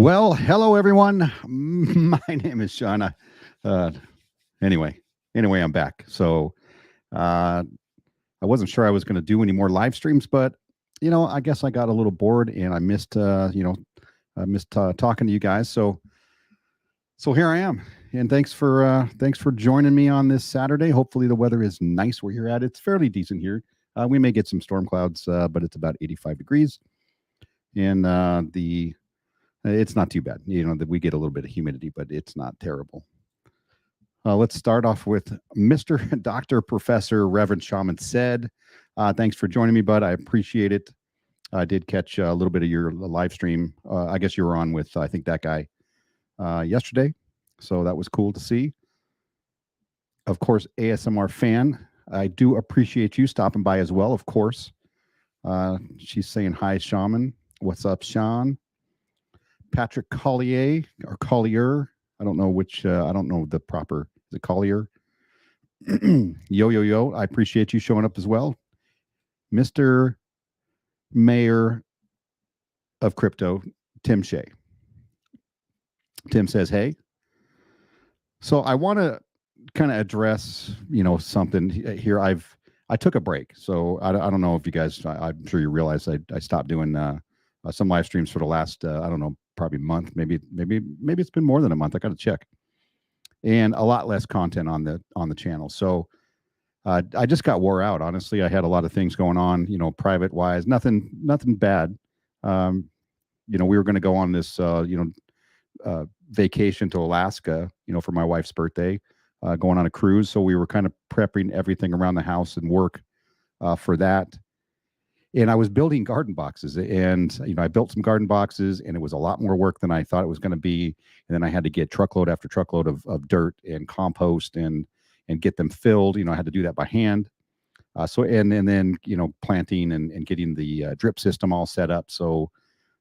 Well, hello everyone. My name is Sean. Uh, anyway, I'm back. So uh, I wasn't sure I was going to do any more live streams, but I guess I got a little bored and I missed, I missed talking to you guys. So here I am, and thanks for joining me on this Saturday. Hopefully the weather is nice where you're at. It's fairly decent here. We may get some storm clouds, but it's about 85 degrees, and the it's not too bad. That we get a little bit of humidity, but it's not terrible. Let's start off with Mr. Dr. Professor Reverend Shaman said. Thanks for joining me, bud. I appreciate it. I did catch a little bit of your live stream. I guess you were on with, I think, that guy yesterday. So that was cool to see. Of course, ASMR fan. I do appreciate you stopping by as well, of course. She's saying hi, Shaman. What's up, Sean? Patrick Collier or Collier. I don't know which, I don't know the proper, is it Collier? Yo. I appreciate you showing up as well. Mr. Mayor of Crypto, Tim Shea. Tim says, hey. So I want to kind of address, something here. I took a break. So I don't know if you guys, I'm sure you realize I stopped doing some live streams for the last, I don't know, probably month, maybe it's been more than a month. I got to check, and a lot less content on the channel. So I just got wore out. Honestly, I had a lot of things going on, private wise, nothing bad. We were going to go on this, vacation to Alaska, for my wife's birthday, going on a cruise. So we were kind of prepping everything around the house and work for that. And I was building garden boxes, and I built some garden boxes, and it was a lot more work than I thought it was going to be. And then I had to get truckload after truckload of dirt and compost and get them filled. I had to do that by hand. And then planting and getting the drip system all set up. So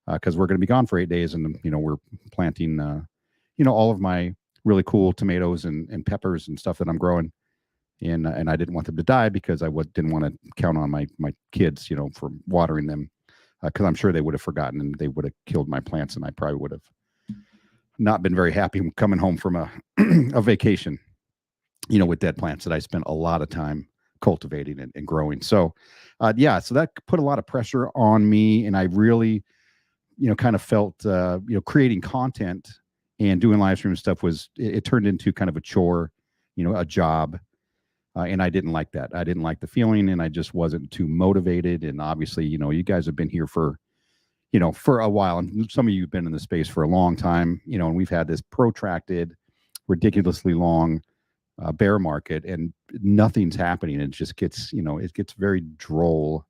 because we're going to be gone for 8 days, and we're planting all of my really cool tomatoes and peppers and stuff that I'm growing. And I didn't want them to die because I didn't want to count on my kids, for watering them, because I'm sure they would have forgotten and they would have killed my plants, and I probably would have not been very happy coming home from a a vacation, with dead plants that I spent a lot of time cultivating and growing. So, so that put a lot of pressure on me, and I really, kind of felt, creating content and doing live stream stuff it turned into kind of a chore, a job. And I didn't like that. I didn't like the feeling, and I just wasn't too motivated. And obviously, you guys have been here for a while, and some of you have been in the space for a long time, and we've had this protracted, ridiculously long bear market, and nothing's happening. It just gets, it gets very droll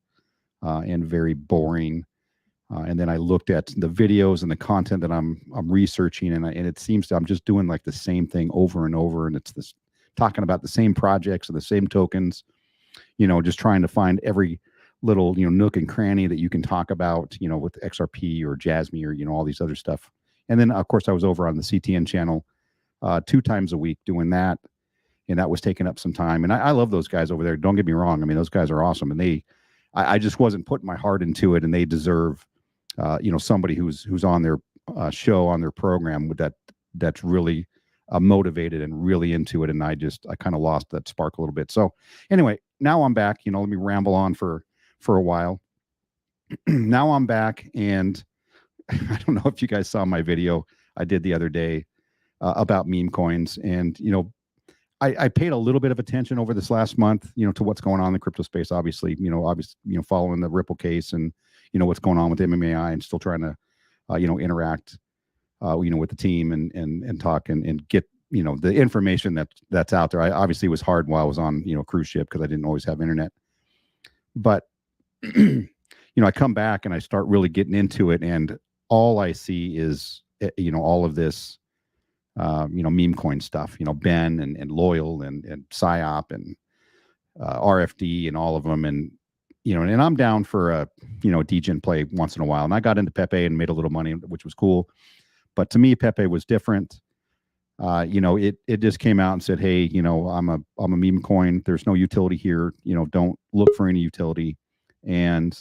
and very boring. And then I looked at the videos and the content that I'm researching, and it seems I'm just doing like the same thing over and over, and it's this talking about the same projects and the same tokens, just trying to find every little, nook and cranny that you can talk about, with XRP or Jasmy or, all these other stuff. And then, of course, I was over on the CTN channel 2 times a week doing that. And that was taking up some time. And I love those guys over there. Don't get me wrong. I mean, those guys are awesome. And I just wasn't putting my heart into it. And they deserve, somebody who's on their show, on their program that's really motivated and really into it. And I kind of lost that spark a little bit. So anyway, now I'm back. Let me ramble on for a while. Now I'm back, and I don't know if you guys saw my video I did the other day about meme coins. And I paid a little bit of attention over this last month, to what's going on in the crypto space. Obviously, following the Ripple case, and what's going on with MMAI, and still trying to interact with the team and talk and get, the information that's out there. I obviously, it was hard while I was on, cruise ship, because I didn't always have internet. But, I come back and I start really getting into it, and all I see is, all of this, meme coin stuff, Ben and Loyal and PSYOP and RFD and all of them. And, and I'm down for a degen play once in a while. And I got into Pepe and made a little money, which was cool. But to me, Pepe was different. It just came out and said, hey, I'm a meme coin. There's no utility here. Don't look for any utility. And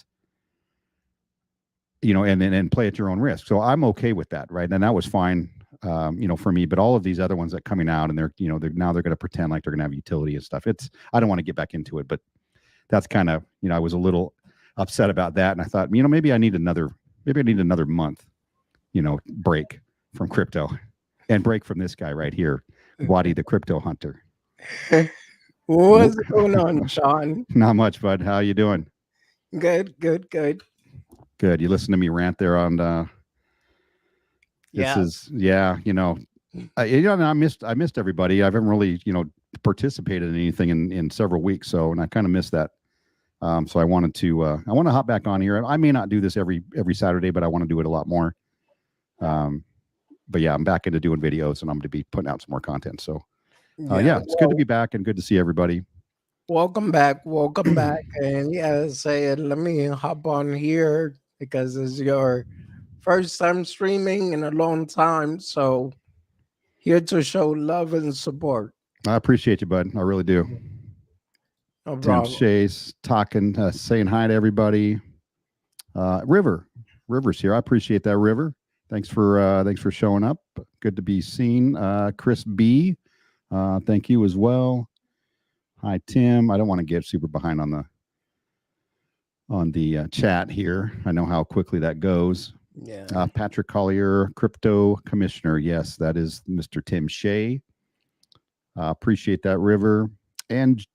and play at your own risk. So I'm okay with that, right? And that was fine, for me. But all of these other ones that coming out, and they're going to pretend like they're going to have utility and stuff. I don't want to get back into it, but that's kind of, I was a little upset about that, and I thought, maybe I need another month, break from crypto, and break from this guy right here, Wadi the crypto hunter. What's going on, Sean? Not much, bud. How you doing? Good. Good. You listen to me rant there on this Yeah. is I missed everybody. I haven't really participated in anything in several weeks, so, and I kind of missed that. So I want to hop back on here. I may not do this every Saturday, but I want to do it a lot more. But yeah, I'm back into doing videos, and I'm going to be putting out some more content. So it's good to be back and good to see everybody. Welcome back. And let me hop on here because it's your first time streaming in a long time. So here to show love and support. I appreciate you, bud. I really do. No Tim problem. Shays talking, saying hi to everybody. River's here. I appreciate that, River. Thanks for showing up. Good to be seen. Chris B, thank you as well. Hi, Tim. I don't want to get super behind on the chat here. I know how quickly that goes. Yeah. Patrick Collier, crypto commissioner. Yes, that is Mr. Tim Shea. Appreciate that, River. And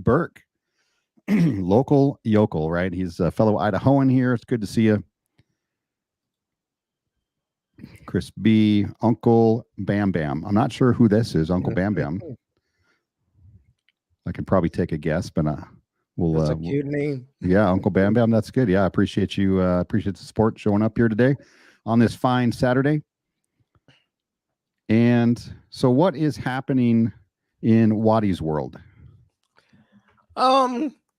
Burke, local yokel, right? He's a fellow Idahoan here. It's good to see you. Chris B, Uncle Bam Bam. I'm not sure who this is, Uncle Bam Bam. I can probably take a guess, but That's a cute name. Yeah, Uncle Bam Bam. That's good. Yeah, I appreciate you. Appreciate the support showing up here today on this fine Saturday. And so, what is happening in Wadi's world?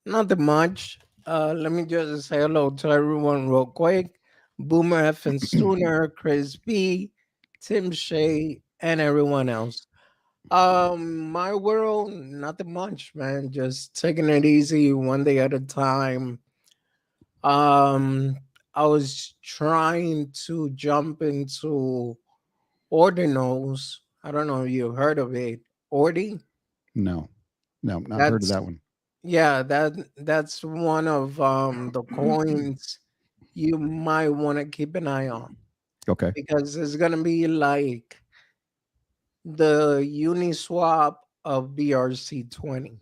Nothing much. Let me just say hello to everyone real quick. Boomer F and Stooner, Chris B, Tim Shea, and everyone else. My world, nothing much, man. Just taking it easy one day at a time. Um, I was trying to jump into Ordinals. I don't know if you heard of it. Ordi? No, not heard of That's that one. Yeah, that's one of the coins you might want to keep an eye on Okay. because it's gonna be like the Uniswap of BRC20.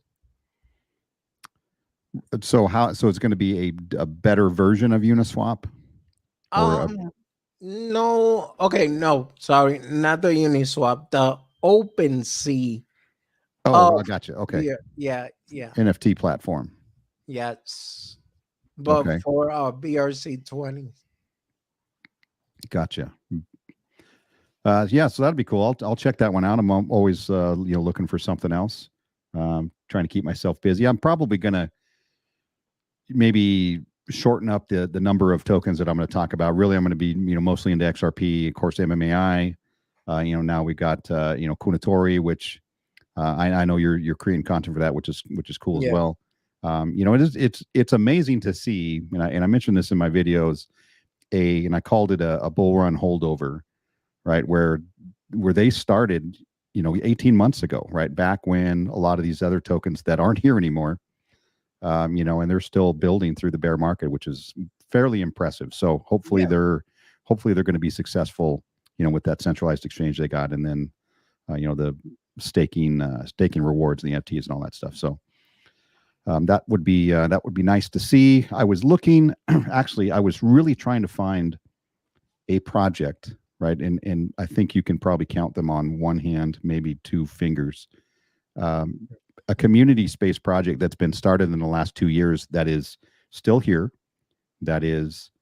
So it's going to be a better version of Uniswap, or No, okay, no, sorry, not the Uniswap, the OpenSea of I got you. Okay, yeah, NFT platform. yes, but Okay, for BRC20. gotcha. Yeah, so that'd be cool. I'll check that one out. I'm always looking for something else. Trying to keep myself busy. I'm probably gonna maybe shorten up the number of tokens that I'm going to talk about. Really, I'm going to be mostly into XRP, of course, MMAI. Now we got KOUNOTORI, which I know you're creating content for that, which is cool as well. It's amazing to see, and I mentioned this in my videos, and I called it a bull run holdover, right? Where they started, 18 months ago, right? Back when a lot of these other tokens that aren't here anymore, and they're still building through the bear market, which is fairly impressive. So hopefully they're going to be successful, with that centralized exchange they got, and then the staking rewards, the NFTs, and all that stuff. So that would be nice to see. I was looking, actually, I was really trying to find a project, right, and I think you can probably count them on one hand, maybe two fingers. A community space project that's been started in the last 2 years that is still here, that is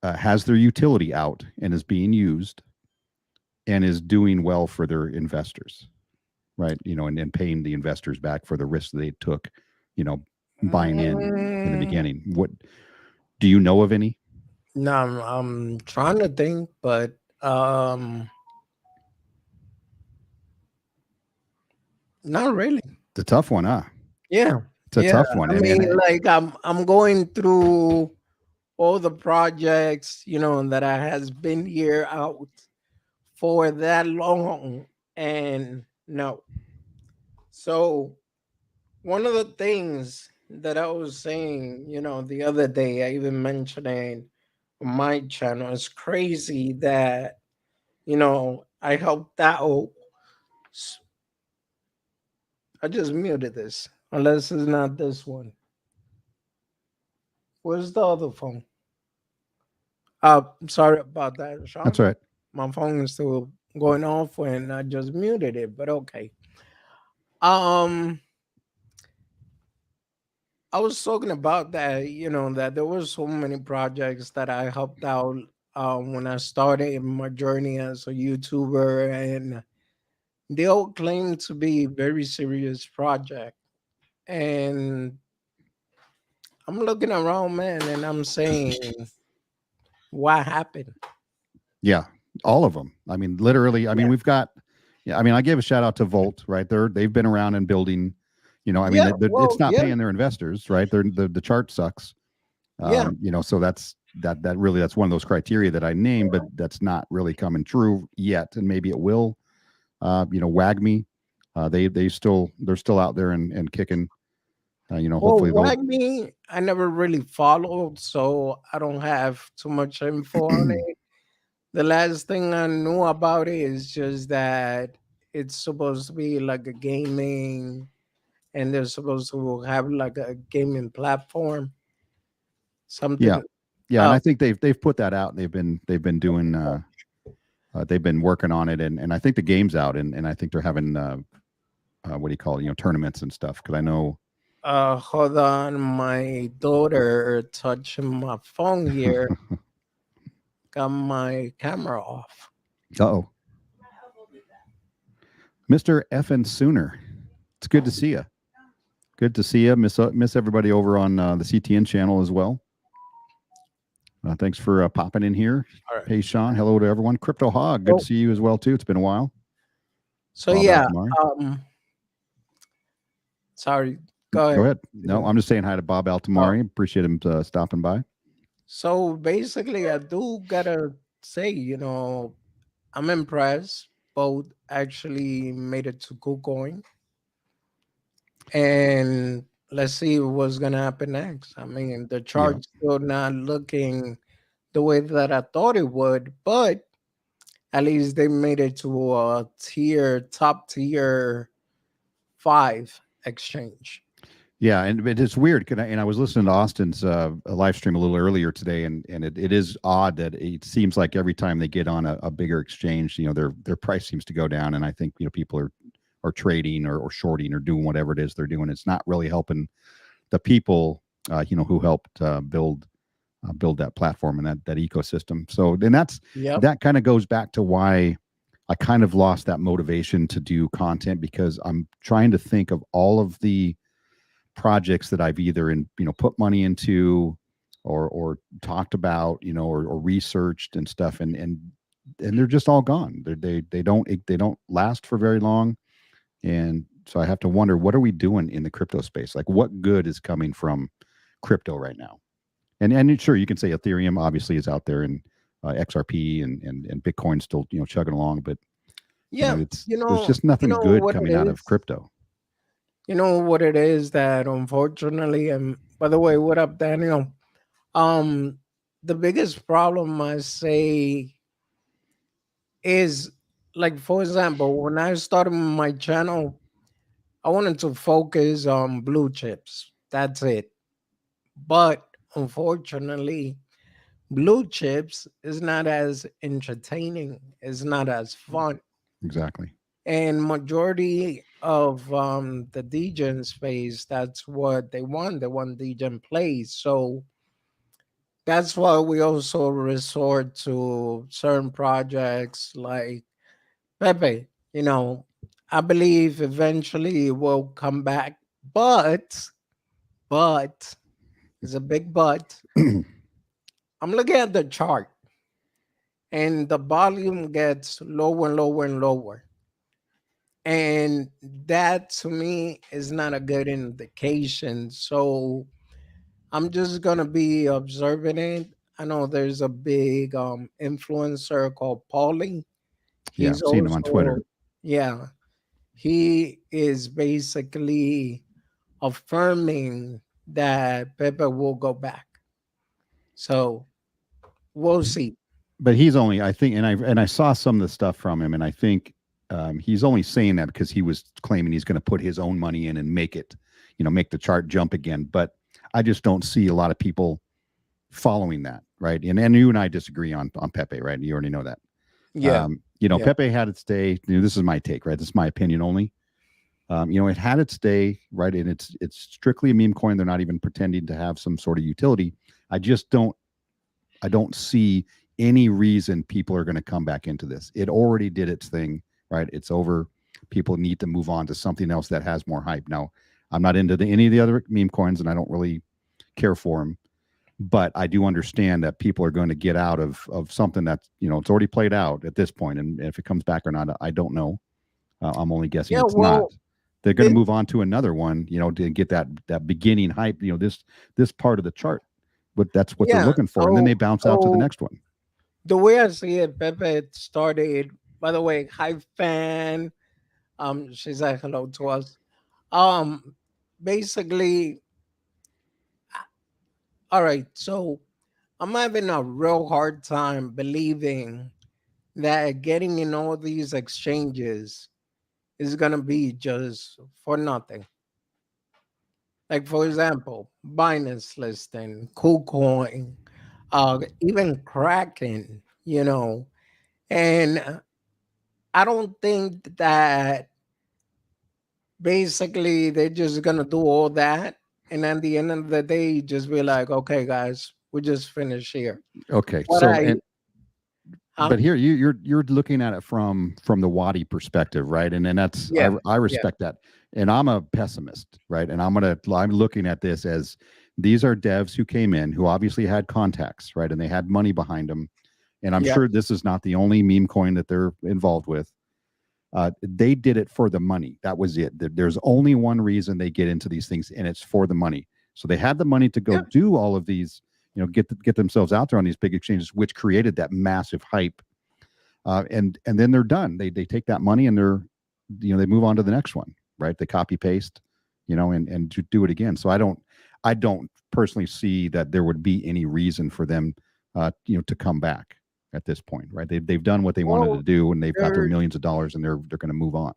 has their utility out and is being used and is doing well for their investors, right? And paying the investors back for the risks they took, buying in the beginning. What do you know of any? No, I'm trying to think, but not really. It's a tough one, huh? Yeah, It's a tough one. I mean, like I'm going through all the projects, that I has been here out for that long, and no. So one of the things that I was saying, the other day, I even mentioned it on my channel. It's crazy that, I helped out. s- I just muted this, unless it's not this one. Where's the other phone? Sorry about that, That's Sean. right. My phone is still going off when I just muted it, but okay. Um, I was talking about that, that there were so many projects that I helped out when I started my journey as a YouTuber, and they all claim to be very serious project. And I'm looking around, man, and I'm saying, what happened? Yeah, all of them. I mean, literally. I mean, Yeah, we've got. Yeah, I mean, I give a shout out to Volt. Right, they've been around and building. I mean, yeah, it's well, not yeah, paying their investors, right? The chart sucks. yeah. So that really that's one of those criteria that I named, but that's not really coming true yet, and maybe it will. WAGMI, they're still out there and kicking. Well, Hopefully they'll. Wagme, I never really followed, so I don't have too much info on it. The last thing I knew about it is just that it's supposed to be like a gaming, and they're supposed to have like a gaming platform, Yeah, something. yeah, and Uh, I think they've put that out. They've been doing. They've been working on it, and I think the game's out, and I think they're having what do you call it? Tournaments and stuff. Because I know. hold on, my daughter touching my phone here. Got my camera off. Oh, Mister Effin Sooner. It's good to see you. Good to see you. Miss everybody over on the CTN channel as well. Thanks for popping in here. All right. Hey, Sean. Hello to everyone. Crypto Hog. Good to So, see you as well too. It's been a while. so Bob yeah. Altamari. Um, sorry. Go Go ahead. ahead. No, I'm just saying hi to Bob Oh, Altamari. Appreciate him stopping by. so basically, I do gotta say, I'm impressed. Both actually made it to KuCoin, and let's see what's gonna happen next. I mean, the Yeah. chart's still not looking the way that I thought it would, but at least they made it to a top tier 5 exchange. Yeah, and it's weird. And I was listening to Austin's live stream a little earlier today, and it is odd that it seems like every time they get on a bigger exchange, their price seems to go down, and I think people are trading or shorting or doing whatever it is they're doing. It's not really helping the people, who helped build that platform and that ecosystem. So, and Yep. that kind of goes back to why I kind of lost that motivation to do content, because I'm trying to think of all of the projects that I've either put money into or talked about, or researched and stuff, and they're just all gone. They don't last for very long, and so I have to wonder, what are we doing in the crypto space? Like, what good is coming from crypto right now? And sure, you can say Ethereum obviously is out there, and XRP and Bitcoin still chugging along, but Yeah, there's just nothing good what it coming out of is. crypto. You know what it is that unfortunately, and by the way, what up, Daniel? Um, the biggest problem I say is, like, for example, when I started my channel, I wanted to focus on blue chips. That's it. But unfortunately, blue chips is not as entertaining, it's not as fun. Exactly. And majority of the degen space, that's what they want. They want degen plays. So that's why we also resort to certain projects like Pepe. I believe eventually it will come back, but it's a big but. I'm looking at the chart, and the volume gets lower and lower and lower. And that to me is not a good indication. So I'm just gonna be observing it. I know there's a big influencer called Paulie. Yeah, He's seen him on also, Twitter. yeah, he is basically affirming that Pepe will go back. So we'll see. But he's only, I think, and I saw some of the stuff from him, and I think he's only saying that because he was claiming he's going to put his own money in and make it, make the chart jump again. But I just don't see a lot of people following that, right? And you and I disagree on Pepe, right? You already know that. Yeah, yeah, Pepe had its day. This is my take, right? This is my opinion only. It had its day, right? And it's strictly a meme coin. They're not even pretending to have some sort of utility. I just don't I don't see any reason people are going to come back into this. It already did its thing, right? It's over. People need to move on to something else that has more hype. Now, I'm not into any of the other meme coins, and I don't really care for them. But I do understand that people are going to get out of something that's it's already played out at this point, and if it comes back or not, I don't know. I'm only guessing yeah. it's not. Well, They're going to it, move on to another one, to get that beginning hype. This part of the chart, but that's what they're yeah. looking for, and then So, they bounce out to the so next one. the way I see it, Pepe started. By the way, hi fan. She said hello to us. Um, basically, all right. So I'm having a real hard time believing that getting in all these exchanges is gonna be just for nothing. Like for example, Binance listing, KuCoin, even Kraken, and I don't think that basically they're just gonna do all that, and at the end of the day, just be like, okay, guys, we just finished here. Okay, What so I, and huh? but here you're looking at it from the Wadi perspective, right? And that's I Yeah, I yeah, respect that, and I'm a pessimist, right? And I'm looking at this as these are devs who came in who obviously had contacts, right, and they had money behind them, and I'm yeah, sure this is not the only meme coin that they're involved with. They did it for the money. That was it. There's only one reason they get into these things, and it's for the money. So they had the money to go yeah. do all of these, get themselves out there on these big exchanges, which created that massive hype. And then they're done. They take that money and they move on to the next one, right? They copy paste, and do it again. So I don't personally see that there would be any reason for them, to come back at this point, right? They've done what they wanted to Well, do, and they've got their there. millions of dollars, and they're going to move on.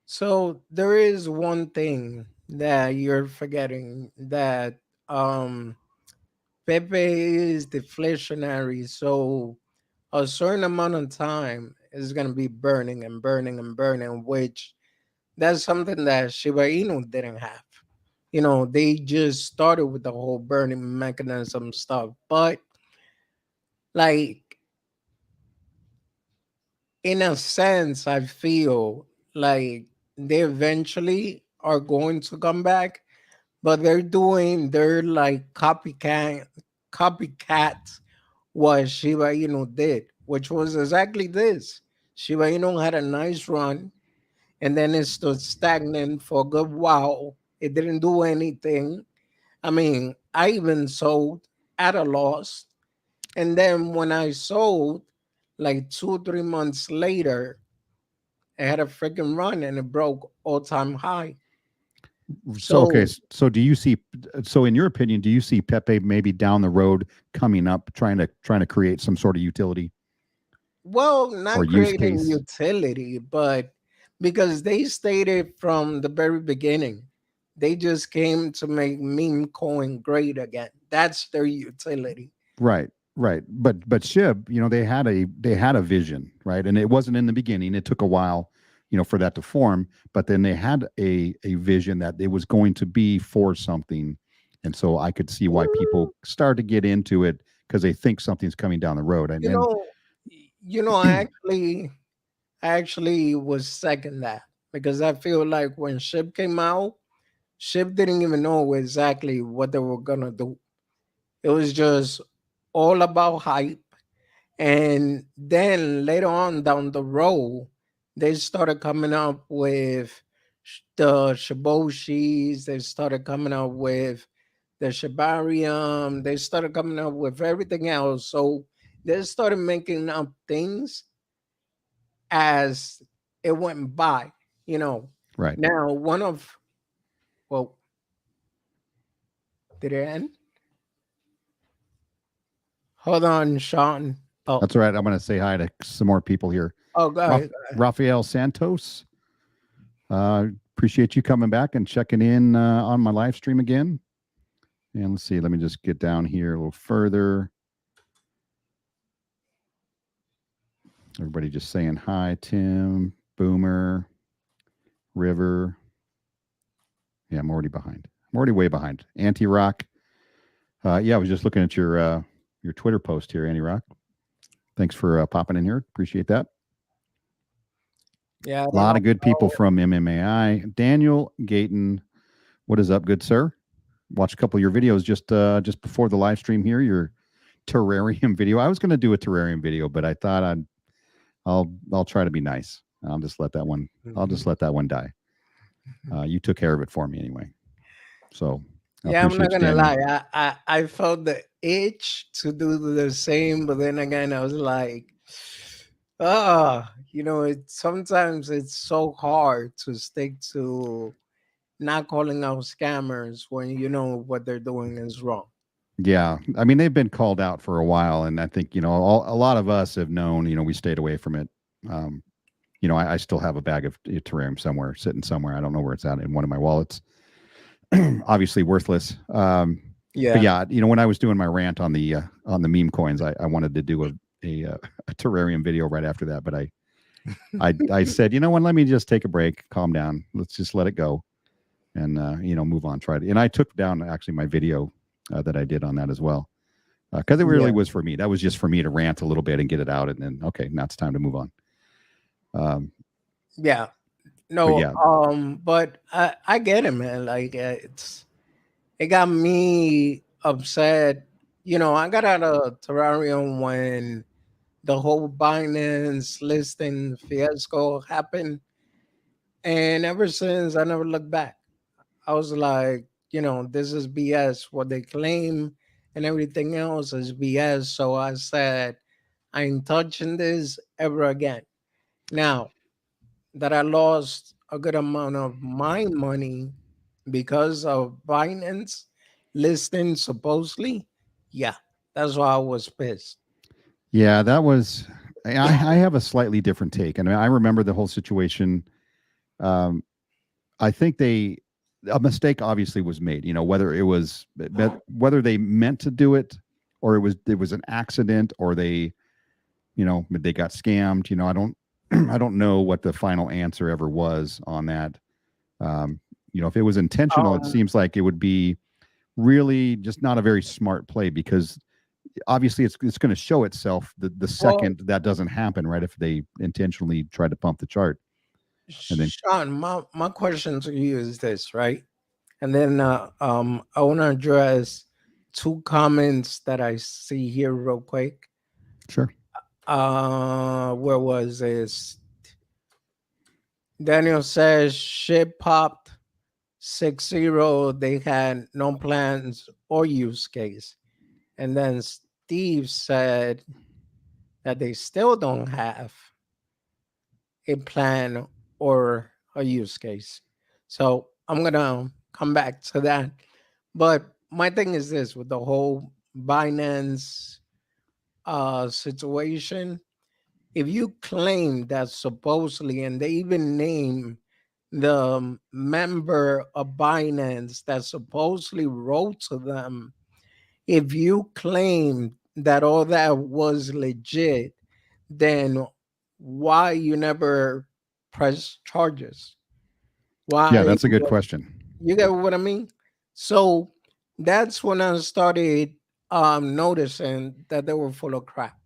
So there is one thing that you're forgetting that um Pepe is deflationary, so a certain amount of time is gonna be burning and burning and burning, which that's something that Shiba Inu didn't have. They just started with the whole burning mechanism stuff. But like in a sense, I feel like they eventually are going to come back, but they're like copycats what Shiba Inu did, which was exactly this. Shiba Inu had a nice run, and then it stood stagnant for a good while. It didn't do anything. I mean, I even sold at a loss, and then when I sold, like 2 3 months later, it had a freaking run and it broke all-time high. So okay, So, so do you see? So in your opinion, do you see Pepe maybe down the road coming up, trying to create some sort of utility well, or not use creating case? utility, but because they stated from the very beginning, they just came to make meme coin great again. That's their utility. Right, right. But Shib, they had a vision, right? And it wasn't in the beginning. It took a while, for that to form. But then they had a vision that it was going to be for something, and so I could see why Mm, people start to get into it because they think something's coming down the road. And You then know, I actually was second that because I feel like when Ship came out, Ship didn't even know exactly what they were gonna do. It was just all about hype. And then later on down the road, they started coming up with the Shiboshis. They started coming up with the Shibarium. They started coming up with everything else. So they started making up things as it went by, you know. Right. Now, well, did it end? Hold on, Sean. Oh, That's all right. I'm going to say hi to some more people here. oh, go ahead. Rafael Santos. Appreciate you coming back and checking in on my live stream again. And let's see. Let me just get down here a little further. Everybody just saying hi. Tim, Boomer, River. Yeah, I'm already behind. I'm already way behind. Anti-Rock. Yeah, I was just looking at your Twitter post here, Anti-Rock. Thanks for popping in here. Appreciate that. Yeah, A lot of good people from MMAI. Daniel Gayton, what is up, good sir? Watched a couple of your videos just before the live stream here. Your terrarium video. I was going to do a terrarium video, but I thought I'll try to be nice. I'll just let that one die. You took care of it for me anyway. So yeah, I'm not gonna lie. I felt the itch to do the same, but then again, I was like, sometimes it's so hard to stick to not calling out scammers when you know what they're doing is wrong. Yeah, I mean they've been called out for a while, and I think a lot of us have known. We stayed away from it. I still have a bag of terrarium somewhere, sitting somewhere. I don't know where it's at in one of my wallets. Obviously worthless. Yeah, but yeah, when I was doing my rant on the meme coins, I wanted to do a terrarium video right after that, but I said, let me just take a break, calm down, let's just let it go, and move on. Try it, and I took down actually my video that I did on that as well, because it really was for me. That was just for me to rant a little bit and get it out, and then okay, now it's time to move on. Yeah. No, but I get it, man. Like it got me upset. I got out of terrarium when the whole Binance listing fiasco happened, and ever since I never looked back. I was like, this is BS. What they claim and everything else is BS. So I said, I ain't touching this ever again. Now that I lost a good amount of my money because of Binance listing, supposedly, yeah, that's why I was pissed. Yeah, that was. I have a slightly different take, and I remember the whole situation. I think a mistake obviously was made. Whether they meant to do it or it was an accident or they got scammed. I don't know what the final answer ever was on that. If it was intentional, it seems like it would be really just not a very smart play, because obviously it's going to show itself the second that doesn't happen, right? If they intentionally try to pump the chart. And then, Sean, my question to you is this, right? And then I want to address two comments that I see here real quick. Sure. Where was this? Daniel says shit popped 6-0. They had no plans or use case. And then Steve said that they still don't have a plan or a use case. So I'm going to come back to that. But my thing is this with the whole Binance situation. If you claim that supposedly, and they even name the member of Binance that supposedly wrote to them, if you claim that all that was legit, then why you never press charges? Why? Yeah, that's a good question. You get what I mean? So that's when I started noticing that they were full of crap.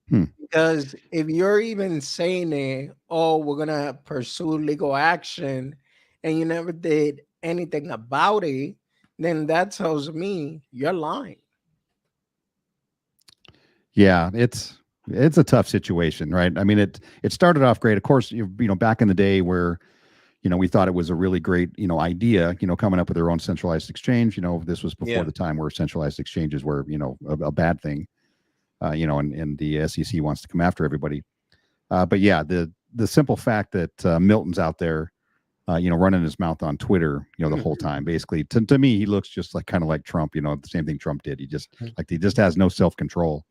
Because if you're even saying it, oh, we're gonna pursue legal action, and you never did anything about it, then that tells me you're lying. Yeah, it's a tough situation, right? I mean, it started off great. Of course, back in the day where we thought it was a really great, idea, coming up with their own centralized exchange. This was before Yeah. the time where centralized exchanges were, a bad thing, and the SEC wants to come after everybody. But yeah, the simple fact that Milton's out there, running his mouth on Twitter, the whole Mhm. time, basically, to me, he looks just like kind of like Trump, the same thing Trump did. He just has no self control.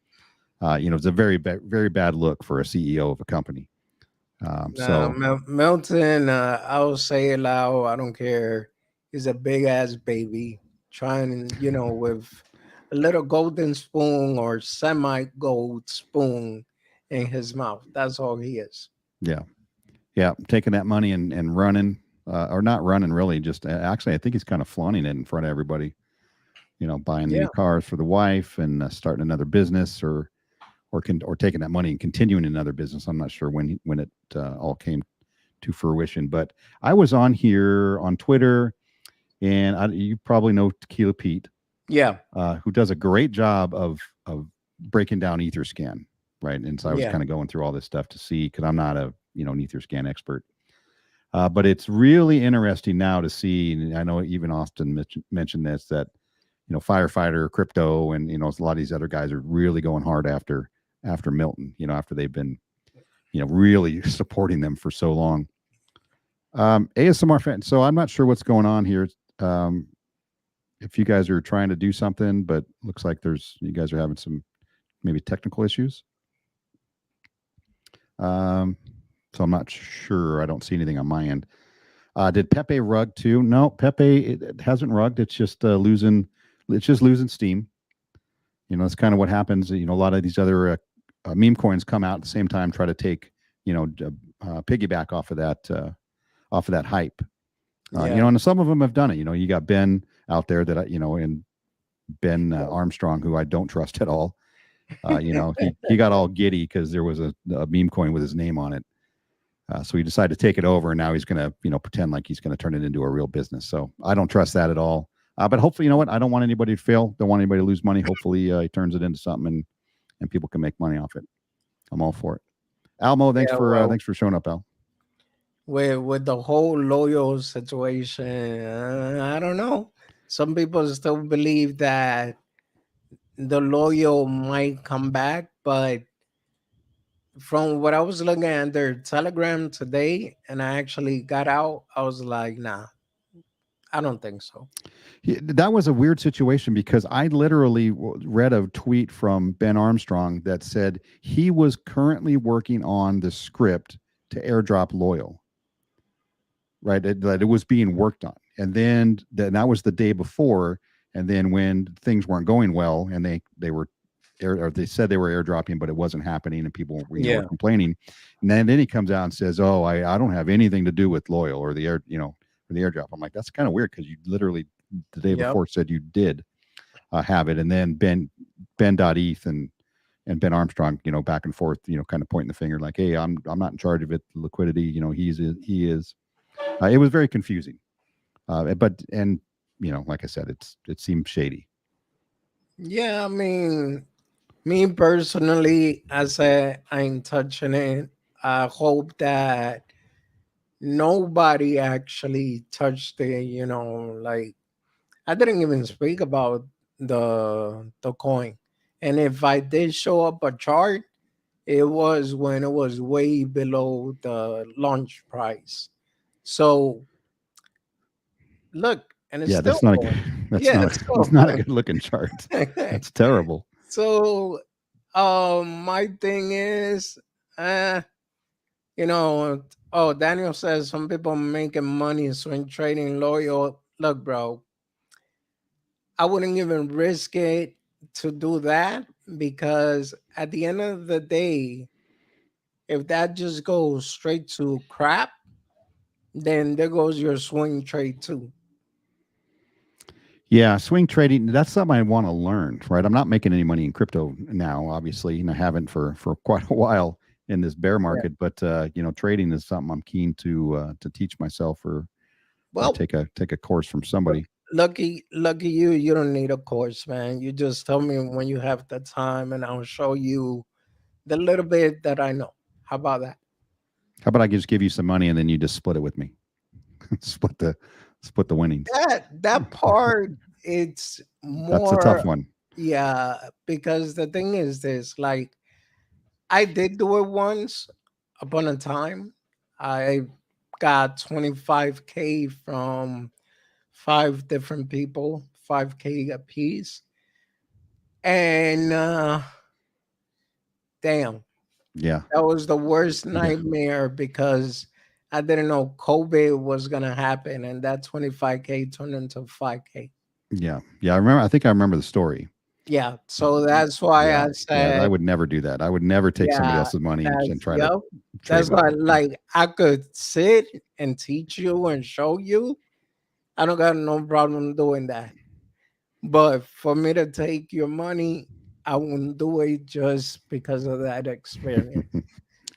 It's a very bad look for a CEO of a company. So Milton, I'll say it loud. I don't care. He's a big ass baby trying, with a little golden spoon or semi gold spoon in his mouth. That's all he is. yeah, yeah, taking that money and running, or not running really, just actually, I think he's kind of flaunting it in front of everybody. Buying Yeah. new cars for the wife and starting another business, or taking that money and continuing another business. I'm not sure when it all came to fruition, but I was on here on Twitter, and you probably know Tequila Pete, Yeah. who does a great job of breaking down Etherscan, right? And so I was Yeah. kind of going through all this stuff to see, because I'm not an Etherscan expert. But it's really interesting now to see, and I know even Austin mentioned this, that firefighter, crypto, and a lot of these other guys are really going hard after Milton. After they've been really supporting them for so long. ASMR fan. So I'm not sure what's going on here. Um, if you guys are trying to do something, but looks like you guys are having some maybe technical issues. Um, so I'm not sure. I don't see anything on my end. Did Pepe rug too? No, Pepe it hasn't rugged. It's just losing. It's just losing steam. That's kind of what happens. A lot of these other meme coins come out at the same time, try to take piggyback off of that hype. Yeah. And some of them have done it. You got Ben out there that and Ben Armstrong, who I don't trust at all. He got all giddy because there was a meme coin with his name on it. So he decided to take it over, and now he's going to, pretend like he's going to turn it into a real business. So I don't trust that at all. But hopefully, you know what? I don't want anybody to fail. Don't want anybody to lose money. Hopefully, he turns it into something, and people can make money off it. I'm all for it. Almo, Yeah. Well, thanks for showing up, Al. with the whole loyal situation, I don't know. Some people still believe that the loyal might come back, but from what I was looking at their Telegram today, and I actually got out, I was like, nah, I don't think so. That was a weird situation because I literally read a tweet from Ben Armstrong that said he was currently working on the script to airdrop Loyal, right? That it was being worked on. And then that was the day before. And then when things weren't going well, and they were or they said they were airdropping, but it wasn't happening, and people were Yeah. complaining. And then he comes out and says, "Oh, I don't have anything to do with Loyal or the or the airdrop." I'm like, that's kind of weird, because you literally the day Yep. before said you did have it. And then Ben.eth and Ben Armstrong, back and forth, kind of pointing the finger like, "Hey, I'm not in charge of it. Liquidity, he is." It was very confusing. But like I said, it seemed shady. Yeah. I mean, me personally, I said I ain't touching it. I hope that nobody actually touched it. Like I didn't even speak about the coin, and if I did show up a chart, it was when it was way below the launch price. So look, and it's Yeah, still that's not a good. going. That's Yeah, not it's a. still That's not a going. good looking chart. That's terrible. So my thing is, uh, you know, oh, Daniel says some people making money swing trading loyal. Look, bro, I wouldn't even risk it to do that, because at the end of the day, if that just goes straight to crap, then there goes your swing trade too. Yeah, swing trading, that's something I want to learn, right? I'm not making any money in crypto now, obviously, and I haven't for quite a while in this bear Yeah. market. But trading is something I'm keen to teach myself, or Well, take a course from somebody. lucky you. You don't need a course, man. You just tell me when you have the time, and I'll show you the little bit that I know. How about that? How about I just give you some money and then you just split it with me? split the winnings. That part, it's That's a tough more, one. yeah, because the thing is this, like, I did do it once upon a time. I got 25K from five different people, 5K a piece. And damn, Yeah, that was the worst yeah, nightmare because I didn't know COVID was gonna happen, and that 25K turned into 5K. yeah. I think I remember the story. Yeah, so that's why Yeah, I yeah. I said, would never do that. I would never take somebody yeah, else's money and that's, try to yep. trade That's with why, it. Yeah. like, I could sit and teach you and show you. I don't got no problem doing that. But for me to take your money, I wouldn't do it just because of that experience.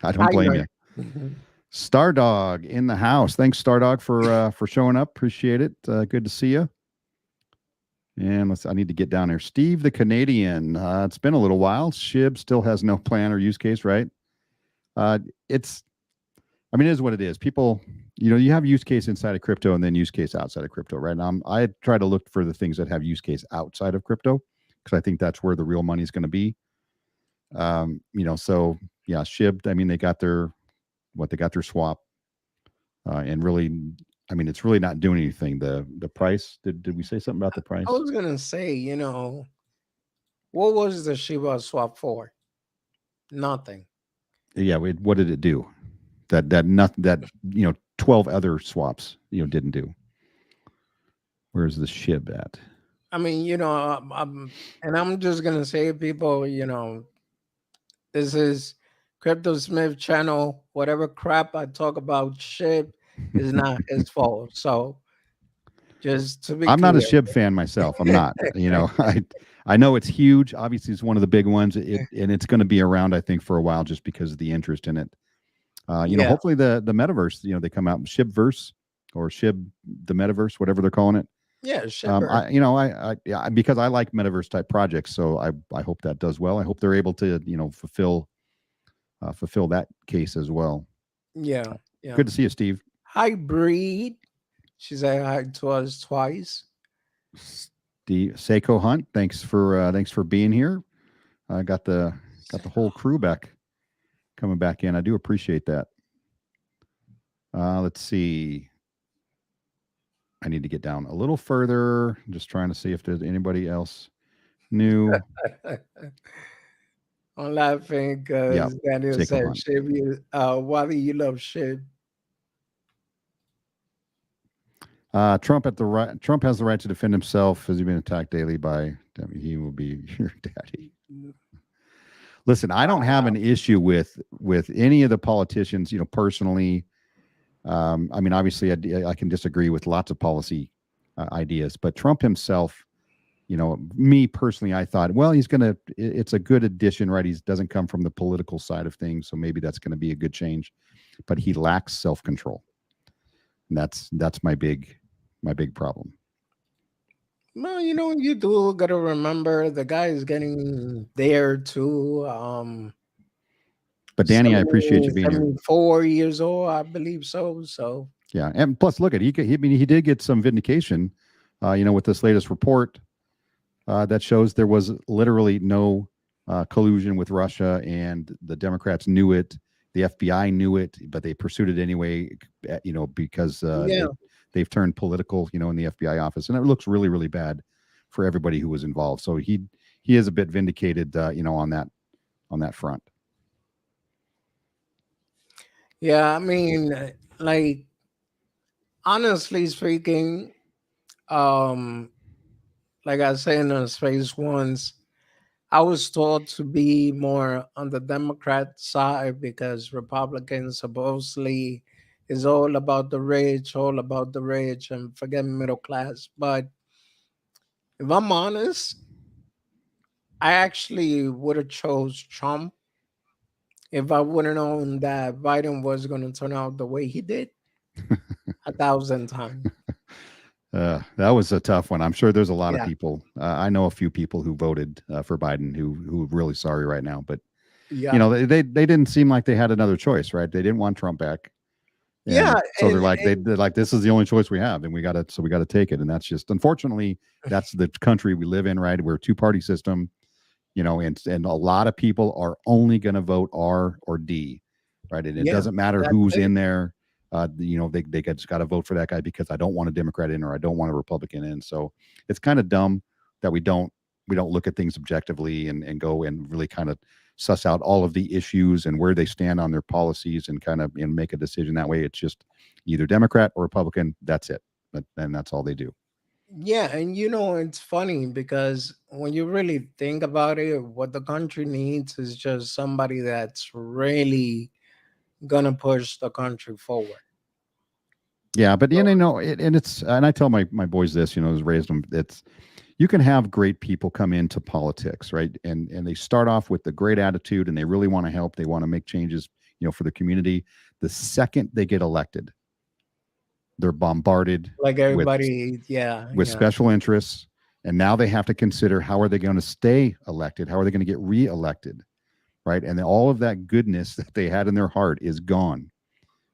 I don't Hi, blame nerd. you. Stardog in the house. Thanks, Stardog, for showing up. Appreciate it. Good to see you. And I need to get down there. Steve the Canadian. It's been a little while. Shib still has no plan or use case, right? Uh, it's, I mean, it is what it is. People, you have use case inside of crypto and then use case outside of crypto, right? Now, I try to look for the things that have use case outside of crypto because I think that's where the real money is going to be. So yeah, Shib. I mean, they got their swap, and really, I mean, it's really not doing anything. The price. Did we say something about the I price? was gonna say, what was the Shiba swap for? Nothing. Yeah. What did it do? That nothing that 12 other swaps didn't do. Where's the Shib at? I mean, and I'm just gonna say, people, this is Crypto Smith channel. Whatever crap I talk about shit is not his fault. So just to be I'm not a clear. Shib fan myself. I'm not. I know it's huge. Obviously, it's one of the big ones. And it's going to be around, I think, for a while just because of the interest in it. Yeah, Hopefully the metaverse, they come out Shibverse or Shib the metaverse, whatever they're calling it. yeah, Shipper. Yeah, because I like metaverse type projects, so I hope that does well. I hope they're able to fulfill that case as well. Yeah, yeah. Good to see you, Steve. Hi, Breed. She said hi to us twice. Steve Seiko Hunt, thanks for being here. I got the whole crew back coming back in. I do appreciate that. Let's see. I need to get down a little further. I'm just trying to see if there's anybody else new. I'm laughing Yeah, because Daniel Seiko said, Hunt. "Shib, why do you love Shib?" Trump has the right to defend himself. Has he been attacked daily by? He will be your daddy. Listen, I don't have an issue with any of the politicians. Personally, I mean, obviously, I can disagree with lots of policy ideas, but Trump himself, me personally, I thought, well, it's a good addition, right? He doesn't come from the political side of things, so maybe that's going to be a good change. But he lacks self control. That's my big problem. Well, you do gotta remember the guy is getting there too. But Danny, I appreciate you being here. 74 years old, I believe so. So Yeah, and plus, look at I mean, he did get some vindication, with this latest report that shows there was literally no collusion with Russia, and the Democrats knew it. The FBI knew it, but they pursued it anyway, because yeah, they've turned political, in the FBI office, and it looks really, really bad for everybody who was involved. So he is a bit vindicated, on that front. yeah. I mean, like, honestly speaking, um, like I said in the space once, I was taught to be more on the Democrat side because Republicans supposedly is all about all about the rich, and forget middle class. But if I'm honest, I actually would have chose Trump if I would have known that Biden was going to turn out the way he did 1,000 times. That was a tough one. I'm sure there's a lot of Yeah, people. I know a few people who voted for Biden who are really sorry right now. But yeah, they didn't seem like they had another choice, right? They didn't want Trump back, Yeah, And so they're like, they're like, this is the only choice we have, and we got to take it. And that's just, unfortunately, that's the country we live in, right? We're a two-party system, and a lot of people are only going to vote R or D, right? And it yeah, doesn't matter that's who's it. in there. They just got to vote for that guy because I don't want a Democrat in or I don't want a Republican in. So it's kind of dumb that we don't look at things objectively and go and really kind of suss out all of the issues and where they stand on their policies and kind of and make a decision that way. It's just either Democrat or Republican. That's it. And that's all they do. Yeah, and it's funny because when you really think about it, what the country needs is just somebody that's really gonna push the country forward. Yeah, but So, and I tell my boys this, I was raised them. It's you can have great people come into politics, right? And they start off with a great attitude and they really want to help. They want to make changes, for the community. The second they get elected, they're bombarded like with everybody, yeah, yeah. special interests, and now they have to consider how are they going to stay elected? How are they going to get reelected, right? And then all of that goodness that they had in their heart is gone,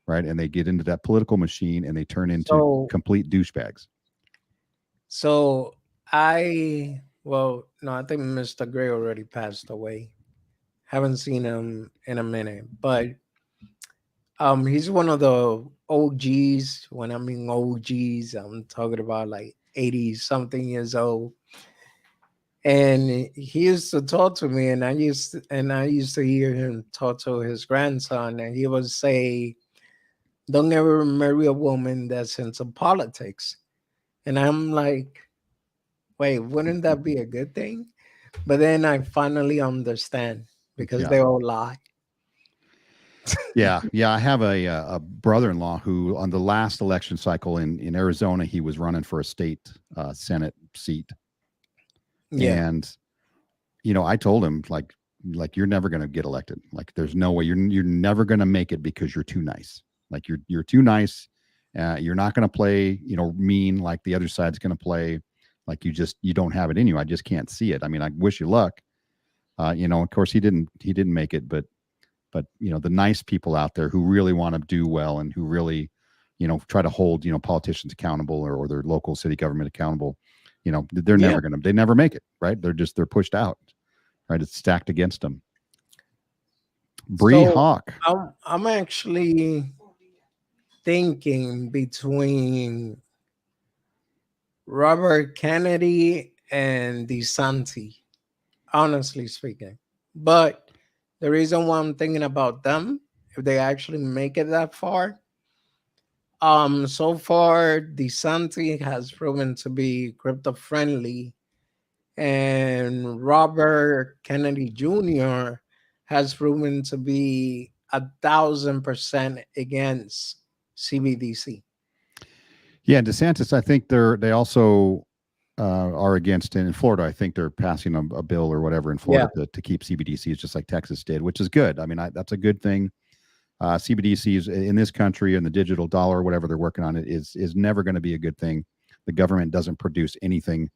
right? And they get into that political machine and they turn into So, complete douchebags. so well, no, I think Mr. Gray already passed away. Haven't seen him in a minute, but he's one of the OGs. When I mean OGs, I'm talking about like 80 something years old. And he used to talk to me, and I used to hear him talk to his grandson, and he would say, "Don't ever marry a woman that's into politics." And I'm like, "Wait, wouldn't that be a good thing?" But then I finally understand because Yeah. they all lie. Yeah. I have a brother-in-law who, on the last election cycle in Arizona, he was running for a state Senate seat, Yeah, and I told him like you're never going to get elected. Like there's no way you're never going to make it because you're too nice. Like you're too nice. You're not going to play mean like the other side's going to play. Like you don't have it in you. I just can't see it. I mean, I wish you luck. Of course he didn't make it, but the nice people out there who really want to do well and who really try to hold politicians accountable or their local city government accountable, they're yeah. they never make it, right? They're pushed out, right? It's stacked against them. Bree So Hawk. I'm actually thinking between Robert Kennedy and DeSanti, honestly speaking. But the reason why I'm thinking about them, if they actually make it that far, so far DeSanti has proven to be crypto friendly, and Robert Kennedy Jr. has proven to be 1,000% against CBDC. Yeah, DeSantis, I think they also are against it in Florida. I think they're passing a bill or whatever in Yeah, Florida to keep CBDCs just like Texas did, which is good. I mean, that's a good thing. CBDCs in this country and the digital dollar, whatever they're working on, it is never going to be a good thing. The government doesn't produce anything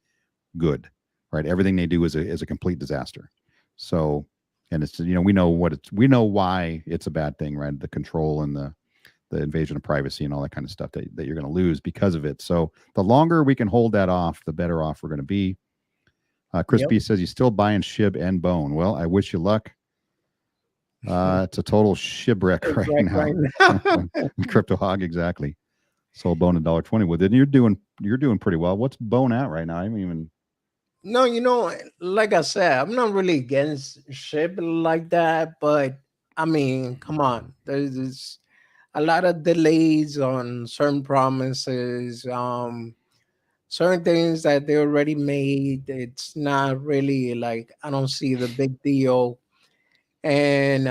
good, right? Everything they do is a complete disaster. So, and it's we know why it's a bad thing, right? The control and the invasion of privacy and all that kind of stuff that you're going to lose because of it. So the longer we can hold that off, the better off we're going to be. Chris yep. B says he's still buying SHIB and Bone. Well, I wish you luck. It's a total shipwreck right Right now. now. Crypto hog, exactly. Sold Bone $1.20 with it. And you're doing pretty well. What's Bone at right now? I haven't even. No, like I said, I'm not really against ship like that, but I mean, come on. There's a lot of delays on certain promises, certain things that they already made. It's not really like I don't see the big deal. And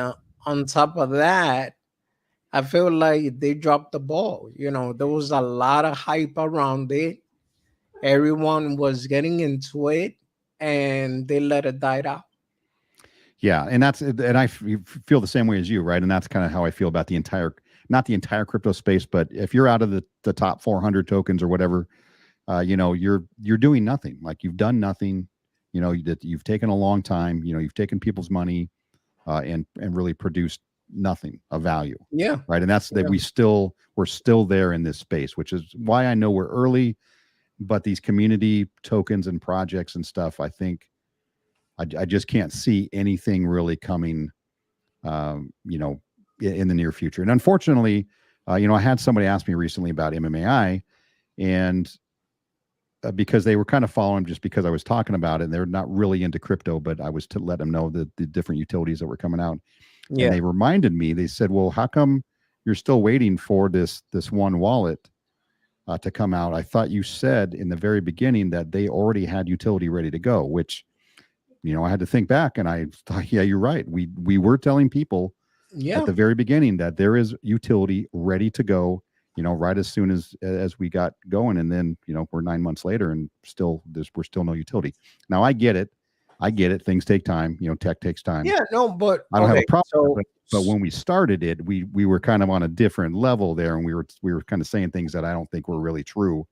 on top of that, I feel like they dropped the ball. There was a lot of hype around it. Everyone was getting into it, and they let it die out. Yeah, and feel the same way as you, right? And that's kind of how I feel about not the entire crypto space, but if you're out of the top 400 tokens or whatever, you're doing nothing. Like you've done nothing. That you've taken a long time. You've taken people's money, and really produced nothing of value, Yeah. right? And that's that Yeah. we're still there in this space, which is why I know we're early. But these community tokens and projects and stuff, I think I just can't see anything really coming, you know, in the near future. And unfortunately, you know, I had somebody ask me recently about MMAI, and because they were kind of following just because I was talking about it, and they're not really into crypto, but I was to let them know the different utilities that were coming out, and Yeah. they reminded me. They said, "Well, how come you're still waiting for this one wallet to come out? I thought you said in the very beginning that they already had utility ready to go." Which, you know, I had to think back, and I thought, yeah, you're right. We were telling people at Yeah. the very beginning that there is utility ready to go, you know, right as soon as we got going. And then, you know, we're 9 months later and still we're still no utility. Now I get it, things take time, you know, tech takes time. Yeah. No, but I don't have a okay. problem with So it, but when we started it, we were kind of on a different level there, and we were kind of saying things that I don't think were really true.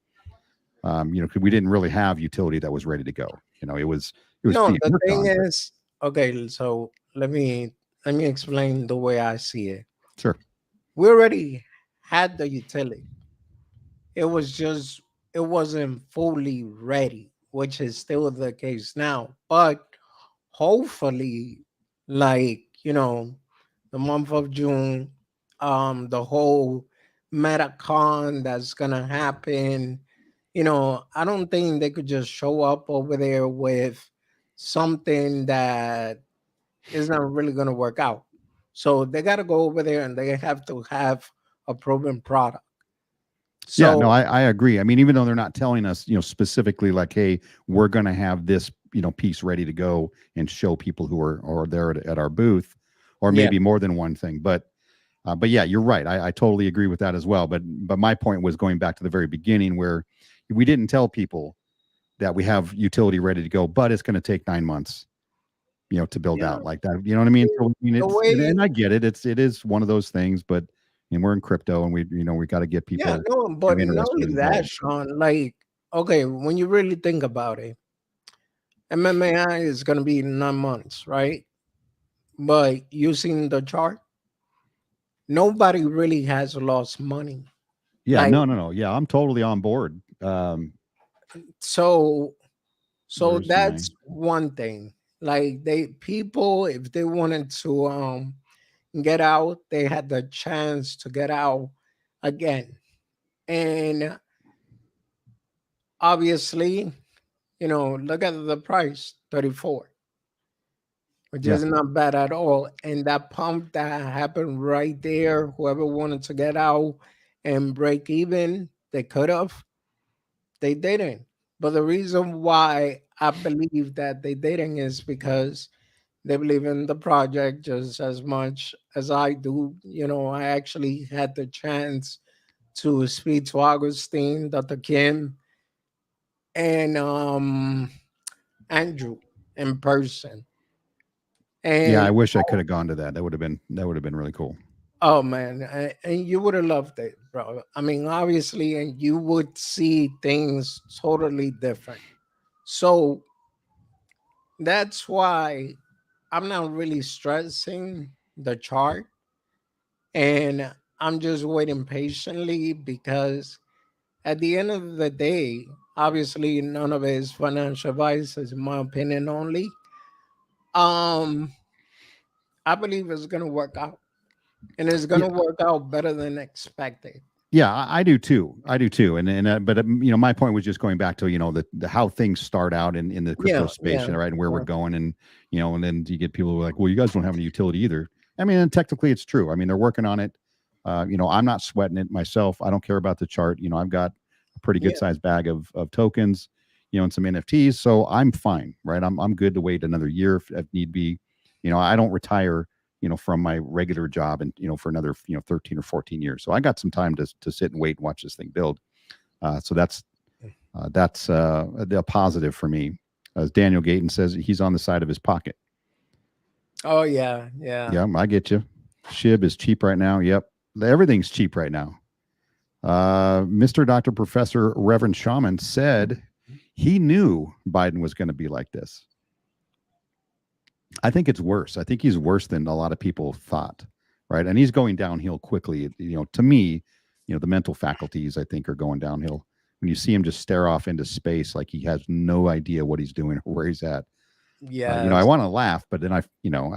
You know, because we didn't really have utility that was ready to go. You know, it was no, being the worked thing on, but is, okay, so let me explain the way I see it. sure. We already had the utility. It was just it wasn't fully ready, which is still the case now. But hopefully, like, the month of June, the whole MetaCon that's gonna happen, I don't think they could just show up over there with something that is not really gonna work out. So they gotta go over there and they have to have a proven product. Yeah, no, So I agree. I mean, even though they're not telling us, you know, specifically like, hey, we're going to have this, you know, piece ready to go and show people who are there at our booth, or yeah, maybe more than one thing. But yeah, you're right. I totally agree with that as well. But my point was going back to the very beginning where we didn't tell people that we have utility ready to go, but it's going to take 9 months, you know, to build yeah. out like that. You know what I mean? So, I mean, The it's way and I get it. It is one of those things, but and we're in crypto, and we, you know, we got to get Yeah, people, no, you but know, not interested only and that, involved. Sean, like, okay, when you really think about it, MMAI is going to be 9 months, right? But using the chart, nobody really has lost money. Yeah, Like, no. Yeah, I'm totally on board. so, so Where's my that's one thing. Like, people, if they wanted to get out, they had the chance to get out again. And obviously, look at the price, 34, which yeah. is not bad at all. And that pump that happened right there, whoever wanted to get out and break even, they could have, they didn't. But the reason why I believe that they didn't is because they believe in the project just as much as I do. I actually had the chance to speak to Augustine, Dr. Kim, and Andrew in person. Yeah, I And wish I could have gone to that. That would have been really cool. oh man, and you would have loved it, bro. I mean, obviously, and you would see things totally different. So that's why I'm not really stressing the chart, and I'm just waiting patiently because at the end of the day, obviously, none of it is financial advice, is in my opinion only. Um, I believe it's gonna work out, and it's Yeah, gonna work out better than expected. yeah, I do too. I do too. And but you know, my point was just going back to, you know, the how things start out in the crypto Yeah, space, yeah, right, and where we're yeah, going, and you know, and then you get people who are like, well, you guys don't have any utility either. I mean, and technically, it's true. I mean, they're working on it. You know, I'm not sweating it myself. I don't care about the chart. You know, I've got a pretty good yeah, sized bag of tokens, you know, and some NFTs, so I'm fine, right? I'm good to wait another year if need be. You know, I don't retire, you know, from my regular job and, you know, for another, you know, 13 or 14 years. So I got some time to sit and wait and watch this thing build. So that's the positive for me. As Daniel Gayton says, he's on the side of his pocket. oh yeah, yeah. Yeah, I get you. SHIB is cheap right now. Yep. Everything's cheap right now. Mr. Dr. Professor Reverend Shaman said he knew Biden was going to be like this. I think it's worse. I think he's worse than a lot of people thought. right? And he's going downhill quickly. To me, the mental faculties I think are going downhill when you see him just stare off into space like he has no idea what he's doing or where he's at. I Yes. want to laugh, but then I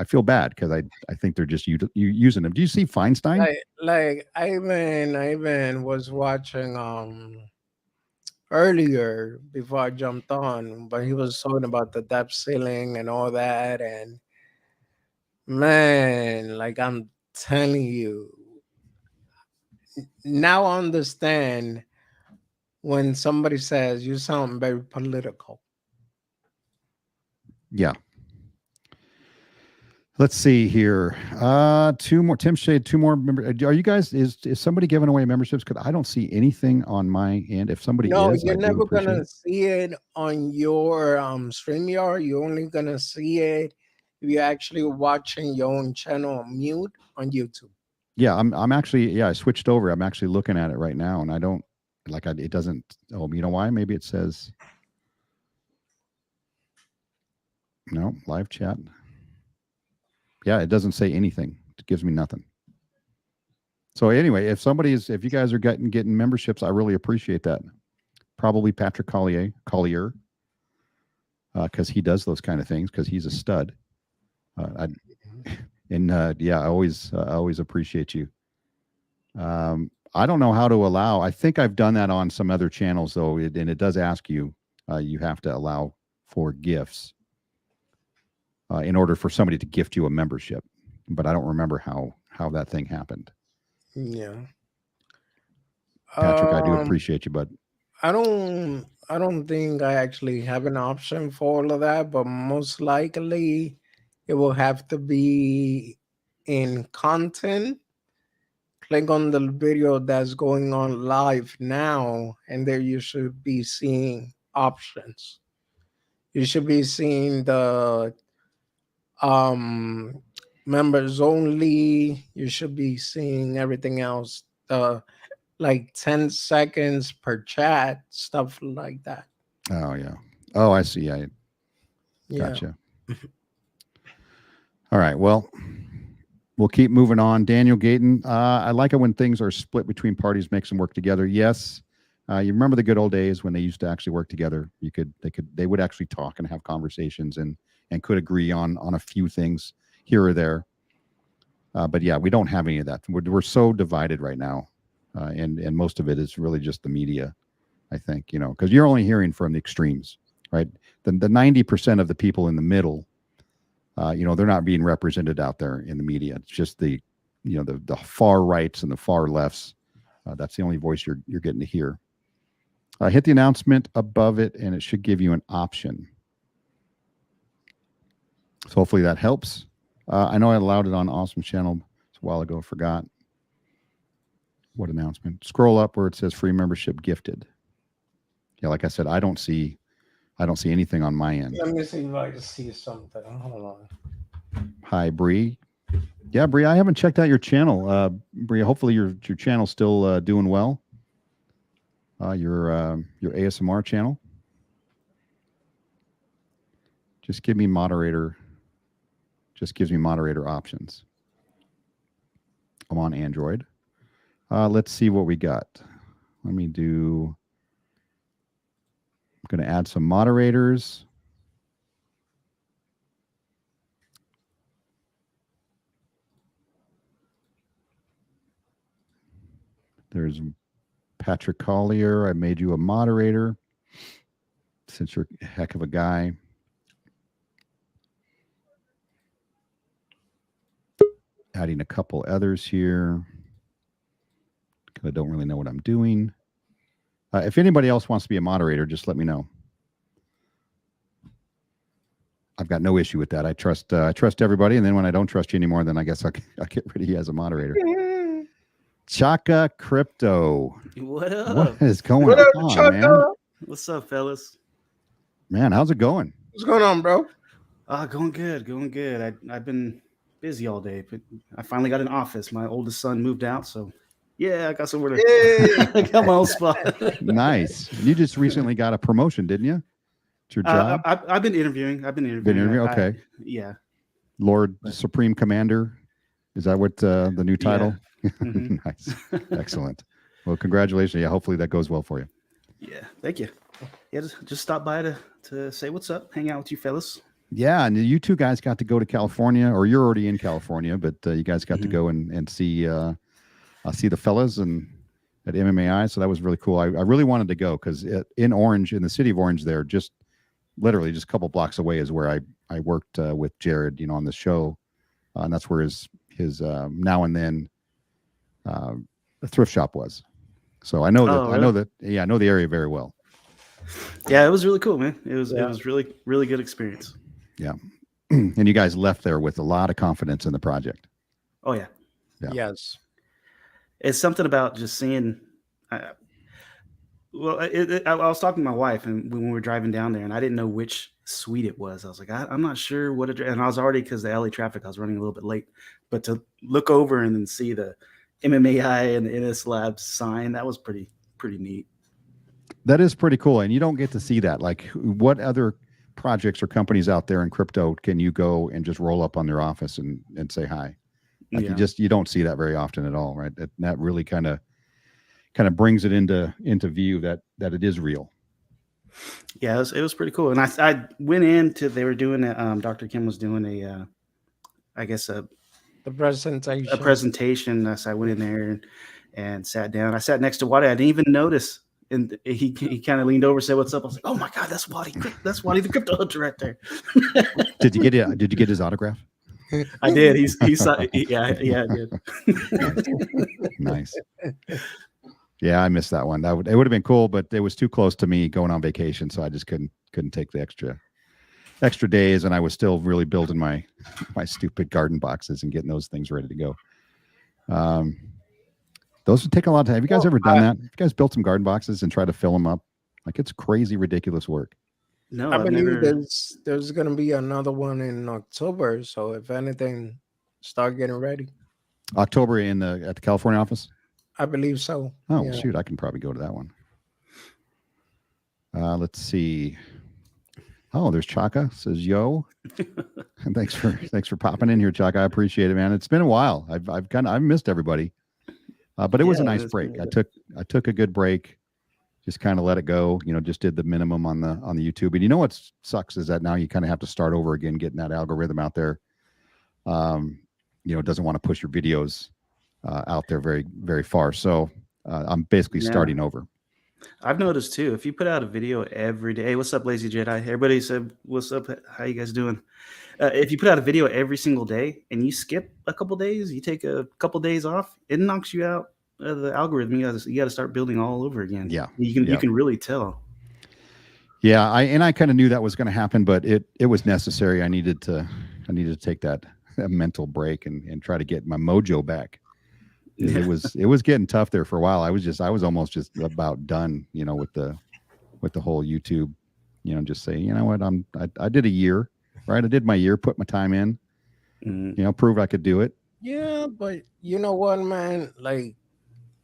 feel bad because I think they're just using him. Do you see Feinstein? Like I even was watching earlier before I jumped on, but he was talking about the depth ceiling and all that, and man, like I'm telling you, now I understand when somebody says you sound very political. Yeah. Let's see here. Two more. Tim Shade. Two more. Are you guys? Is somebody giving away memberships? Because I don't see anything on my end. If somebody No, is, I you're do never appreciate gonna it. see it on your StreamYard. You're only gonna see it if you're actually watching your own channel on mute on YouTube. Yeah, I'm actually. Yeah, I switched over. I'm actually looking at it right now, and I don't it doesn't. Oh, you know why? Maybe it says no live chat. Yeah, it doesn't say anything. It gives me nothing. So anyway, if you guys are getting memberships, I really appreciate that. Probably Patrick Collier, because he does those kind of things because he's a stud. I and yeah, I always appreciate you. I don't know how to allow. I think I've done that on some other channels though, and it does ask you. You have to allow for gifts in order for somebody to gift you a membership, but I don't remember how that thing happened. Yeah. Patrick, I do Um, appreciate you, but I don't think I actually have an option for all of that, but most likely it will have to be in content. Click on the video that's going on live now, and there you should be seeing options. You should be seeing the um members only. You should be seeing everything else. The like 10 seconds per chat, stuff like that. oh yeah, oh I see. I Yeah. gotcha. All right, well, we'll keep moving on. Daniel Gayton, I like it when things are split between parties, makes them work together. Yes, you remember the good old days when they used to actually work together. They would actually talk and have conversations and could agree on a few things here or there. But yeah, we don't have any of that. We're so divided right now, and most of it is really just the media. I think because you're only hearing from the extremes, right? The 90% of the people in the middle, they're not being represented out there in the media. It's just the far rights and the far lefts. That's the only voice you're getting to hear. Hit the announcement above it, and it should give you an option. So hopefully that helps. I know I allowed it on Awesome Channel a while ago. Forgot what announcement. Scroll up where it says free membership gifted. Yeah, like I said, I don't see anything on my end. Let me see if I can see something. Hold on. Hi, Bree. Yeah, Bree, I haven't checked out your channel. Bree, hopefully your channel's still doing well. Your ASMR channel. Just give me moderator. Just gives me moderator options. I'm on Android. Let's see what we got. Let me do. I'm going to add some moderators. There's Patrick Collier. I made you a moderator since you're a heck of a guy. Adding a couple others here because I don't really know what I'm doing. If anybody else wants to be a moderator, just let me know. I've got no issue with that. I trust everybody, and then when I don't trust you anymore, then I guess I'll get rid of you as a moderator. Chaka Crypto. What up? What is going What up, on, Chaka? man? What's up, fellas? Man, how's it going? What's going on, bro? Going good, going good. I've been busy all day, but I finally got an office. My oldest son moved out, so yeah, I got somewhere to. Hey. I got my own spot. Nice. You just recently got a promotion, didn't you? It's your job. I've been interviewing. Been interviewing. Okay. yeah. Lord Supreme Commander Is that what the new Yeah. title? Mhm. Nice, excellent. Well, congratulations. Yeah, hopefully that goes well for you. Yeah, thank you. Yeah, just stop by to say what's up, hang out with you fellas. Yeah, and you two guys got to go to California, or you're already in California, but you guys got to Mhm. go and see the fellas and at MMAI. So that was really cool. I really wanted to go because in Orange, in the city of Orange, there, just literally just a couple blocks away, is where I worked with Jared, on the show, and that's where his now and then uh, thrift shop was. So Oh, really? I know the area very well. Yeah, it was really cool, man. It Yeah. was really good experience. Yeah, and you guys left there with a lot of confidence in the project. Oh yeah, Yeah. Yes. it's something about just seeing. Uh, I was talking to my wife, and when we were driving down there, and I didn't know which suite it was. I was like, I'm not sure what it. And I was already, because the LA traffic, I was running a little bit late. But to look over and then see the MMAI and the NS Labs sign, that was pretty neat. That is pretty cool, and you don't get to see that. Like, what other projects or companies out there in crypto can you go and just roll up on their office and say hi? Like, Yeah. you don't see that very often at all, right? That really kind of brings it into view that it is real. Yeah, it was pretty cool. And I went into, they were doing Dr. Kim was doing I guess The a presentation. presentation. So I went in there and sat down. I sat next to Waddy. I didn't even notice. And he kind of leaned over, said, "What's up?" I was like, "Oh my God, that's Waddy. That's Waddy, the crypto hunter right there." Did you get it? Did you get his autograph? I did. Yeah, I did. Nice. Yeah, I missed that one. It would have been cool, but it was too close to me going on vacation, so I just couldn't take the extra days, and I was still really building my stupid garden boxes and getting those things ready to go. Those would take a lot of time. Have you guys ever done that? Have you guys built some garden boxes and try to fill them up? Like, it's crazy, ridiculous work. No, I I've believe never. there's gonna be another one in October. So if anything, start getting ready. October at the California office. I believe so. Oh, Yeah. shoot, I can probably go to that one. Let's see. Oh, there's Chaka, says yo. And thanks for popping in here, Chaka. I appreciate it, man. It's been a while. I've missed everybody. But it was a Yeah, nice it's break. been I took a good break. Just kind of let it go. Just did the minimum on the YouTube. And what sucks is that now you kind of have to start over again, getting that algorithm out there. It doesn't want to push your videos out there very, very far. So I'm basically starting over. I've noticed too, if you put out a video every day, hey, what's up, Lazy Jedi? Everybody said, what's up? How you guys doing? If you put out a video every single day and you skip a couple days, you take a couple days off, it knocks you out of the algorithm. You got to start building all over again. Yeah, you can really tell. Yeah, I kind of knew that was going to happen, but it was necessary. I needed to take that mental break and try to get my mojo back. It was getting tough there for a while. I was almost just about done, with the whole YouTube, just say, you know what, I did a year, right? I did my year, put my time in, proved I could do it. Yeah, but you know what, man? Like,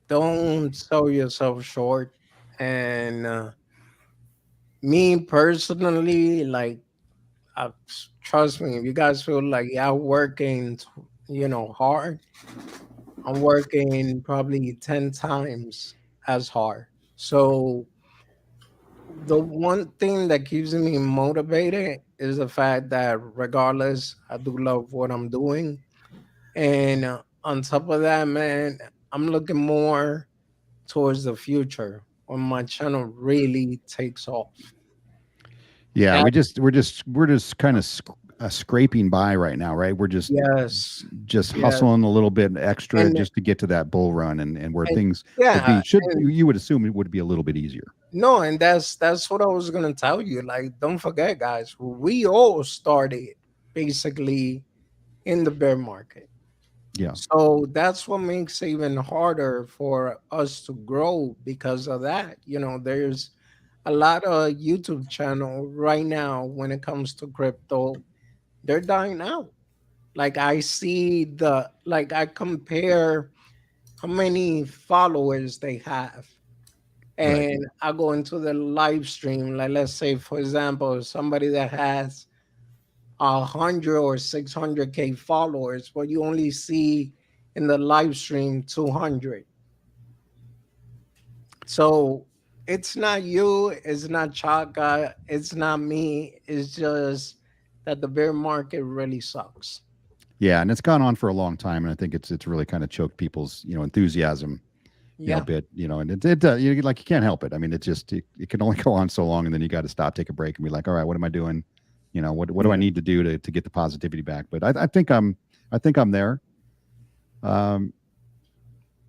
don't sell yourself short. And me personally, like, trust me, if you guys feel like y'all working, hard, I'm working probably 10 times as hard. So the one thing that keeps me motivated is the fact that regardless, I do love what I'm doing. And on top of that, man, I'm looking more towards the future when my channel really takes off. Yeah, And we're just kind of scraping by right now, right? We're just yes, yes. hustling a little bit extra And, just to get to that bull run and where and things yeah, you would assume it would be a little bit easier. no, and that's what I was gonna tell you. Like, don't forget, guys, we all started basically in the bear market. Yeah. So that's what makes it even harder for us to grow because of that. There's a lot of YouTube channel right now when it comes to crypto, they're dying out. Like, I compare how many followers they have. Right. And I go into the live stream. Like, let's say, for example, somebody that has 100 or 600K followers, but you only see in the live stream 200. So it's not you, it's not Chaka, it's not me. It's just that the bear market really sucks. Yeah, and it's gone on for a long time, and I think it's really kind of choked people's enthusiasm, a Yeah. bit, and you can't help it. I mean, it can only go on so long, and then you got to stop, take a break, and be like, all right, what am I doing? What do I need to do to get the positivity back? But I think I'm there.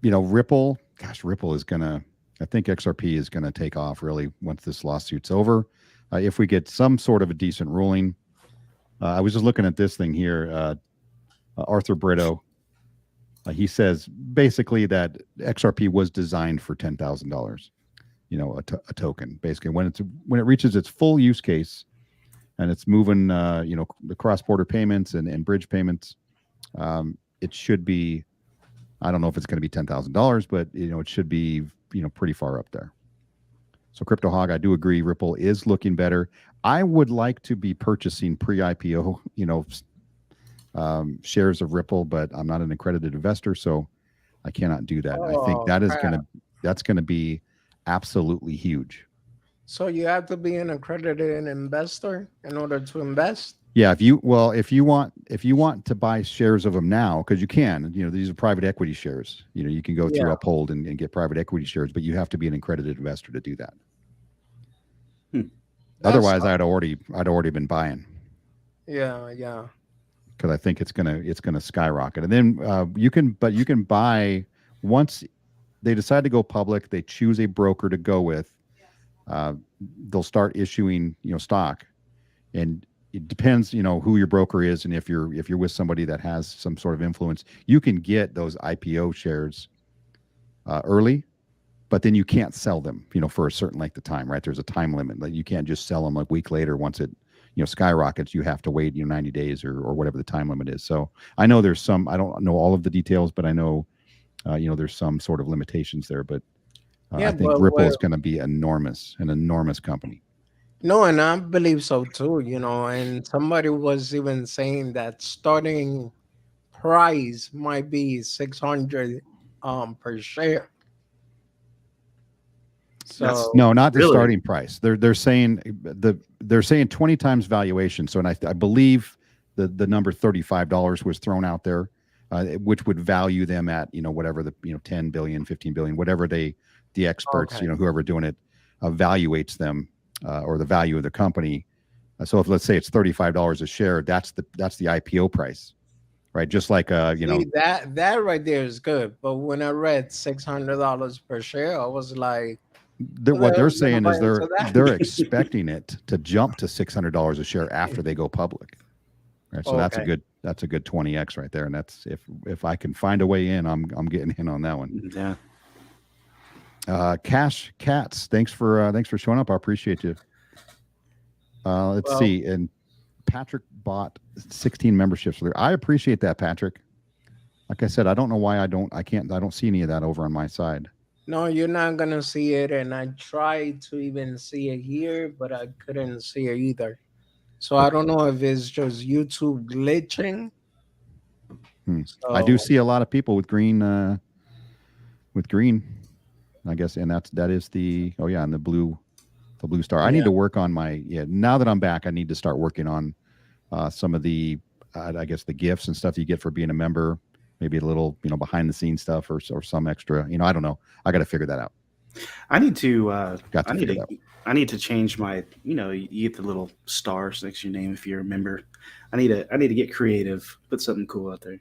Ripple, gosh, Ripple is gonna. I think XRP is gonna take off really once this lawsuit's over. If we get some sort of a decent ruling. I was just looking at this thing here. Arthur Brito. He says basically that XRP was designed for $10,000. A token. Basically, when it reaches its full use case, and it's moving, the cross-border payments and bridge payments, it should be. I don't know if it's going to be $10,000, but it should be pretty far up there. So Crypto Hog, I do agree. Ripple is looking better. I would like to be purchasing pre-IPO, shares of Ripple, but I'm not an accredited investor, so I cannot do that. I think that's gonna be absolutely huge. So you have to be an accredited investor in order to invest. Yeah, if you want to buy shares of them now, because you can, these are private equity shares. You can go through Uphold and get private equity shares, but you have to be an accredited investor to do that. Otherwise, I'd already been buying. Yeah. Because I think it's gonna skyrocket, and then you can buy once they decide to go public. They choose a broker to go with. They'll start issuing stock, and it depends who your broker is, and if you're with somebody that has some sort of influence, you can get those IPO shares early, but then you can't sell them for a certain length of time, right? There's a time limit. Like you can't just sell them a week later. Once it skyrockets, you have to wait 90 days or whatever the time limit is. So I know there's some, I don't know all of the details, but I know there's some sort of limitations there, but I think Ripple is going to be an enormous company. No, and I believe so too, and somebody was even saying that starting price might be 600 per share. So no, not the starting price. They're saying 20 times valuation. So, and I believe the number $35 was thrown out there, which would value them at whatever the 10 billion, 15 billion, whatever the experts whoever doing it evaluates them or the value of the company. So if let's say it's $35 a share, that's the IPO price, right? Just like that right there is good. But when I read $600 per share, I was like, what they're saying is they're expecting it to jump to $600 a share after they go public. Right, so that's a good 20x right there, and that's if I can find a way in, I'm getting in on that one. Yeah. Cash Cats, thanks for showing up. I appreciate you. Let's see, and Patrick bought 16 memberships. I appreciate that, Patrick. Like I said, I don't know why I don't see any of that over on my side. No, you're not gonna see it, and I tried to even see it here, but I couldn't see it either. So I don't know if it's just YouTube glitching. So, I do see a lot of people with green, I guess, and that is and the blue star. I need to work on now that I'm back, I need to start working on some of the I guess the gifts and stuff you get for being a member. Maybe a little, behind the scenes stuff or some extra, I don't know. I got to figure that out. I need to, I need to change my, you get the little stars next to your name if you're a member. I need to get creative, put something cool out there.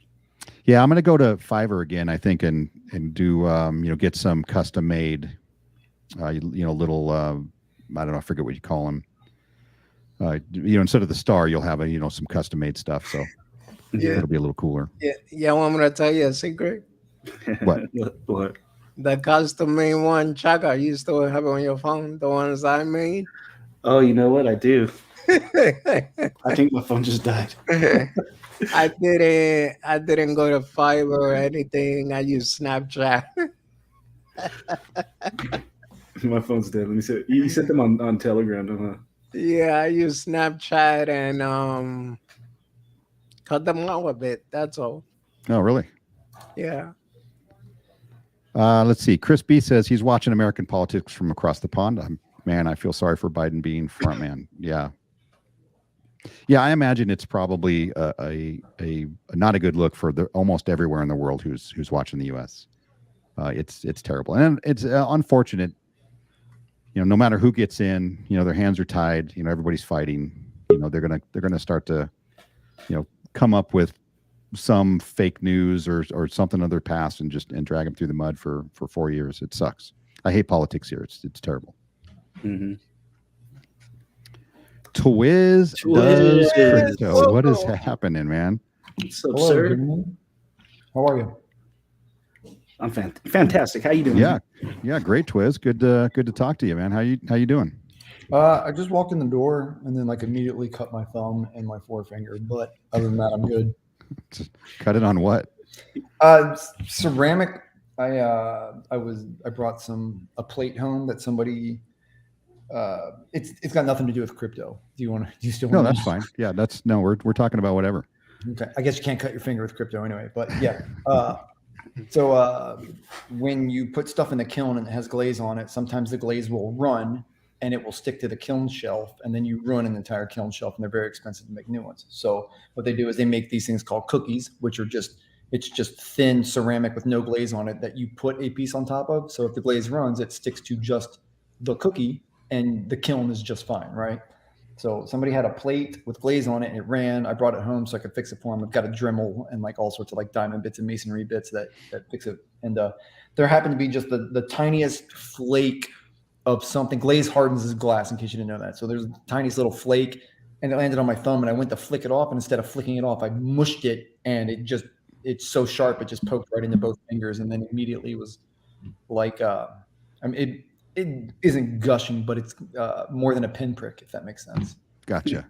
Yeah. I'm going to go to Fiverr again, I think, and do, get some custom made, little, I don't know, I forget what you call them. Instead of the star, you'll have some custom made stuff. So it'll be a little cooler. Yeah. Well, I'm going to tell you a secret. What? What? The custom made one, Chaka, you still have it on your phone? The ones I made? Oh, you know what? I do. I think my phone just died. I didn't go to Fiverr or anything. I used Snapchat. My phone's dead. Let me see. You sent them on Telegram, huh? Yeah, I use Snapchat and cut them out a bit. That's all. Oh, really? Yeah. Let's see. Chris B says he's watching American politics from across the pond. Man, I feel sorry for Biden being front man. Yeah. Yeah, I imagine it's probably a not a good look for almost everywhere in the world who's watching the U.S. It's terrible, and it's unfortunate. No matter who gets in, their hands are tied. Everybody's fighting. They're gonna start to, come up with some fake news or something of their past and drag them through the mud for 4 years. It sucks. I hate politics here. It's terrible. Mm-hmm. Twiz does crypto. What is happening, man? It's absurd. How are you? I'm fantastic. How you doing? Yeah, great, Twiz. Good to talk to you, man. How you doing? I just walked in the door and then immediately cut my thumb and my forefinger. But other than that, I'm good. Just cut it on what? Ceramic. I brought a plate home that somebody. It's got nothing to do with crypto. Do you still want? No, that's fine. Yeah, we're talking about whatever. Okay, I guess you can't cut your finger with crypto anyway. But yeah. So when you put stuff in the kiln and it has glaze on it, sometimes the glaze will run and it will stick to the kiln shelf, and then you ruin an entire kiln shelf, and they're very expensive to make new ones. So what they do is they make these things called cookies, which are just thin ceramic with no glaze on it that you put a piece on top of. So if the glaze runs, it sticks to just the cookie, and the kiln is just fine, right? So somebody had a plate with glaze on it and it ran. I brought it home so I could fix it for them. I've got a Dremel and all sorts of diamond bits and masonry bits that fix it. And there happened to be just the tiniest flake of something. Glaze hardens as glass, in case you didn't know that. So there's the tiniest little flake, and it landed on my thumb, and I went to flick it off, and instead of flicking it off, I mushed it, and it's so sharp, it just poked right into both fingers, and then immediately was it isn't gushing, but it's more than a pinprick, if that makes sense. Gotcha.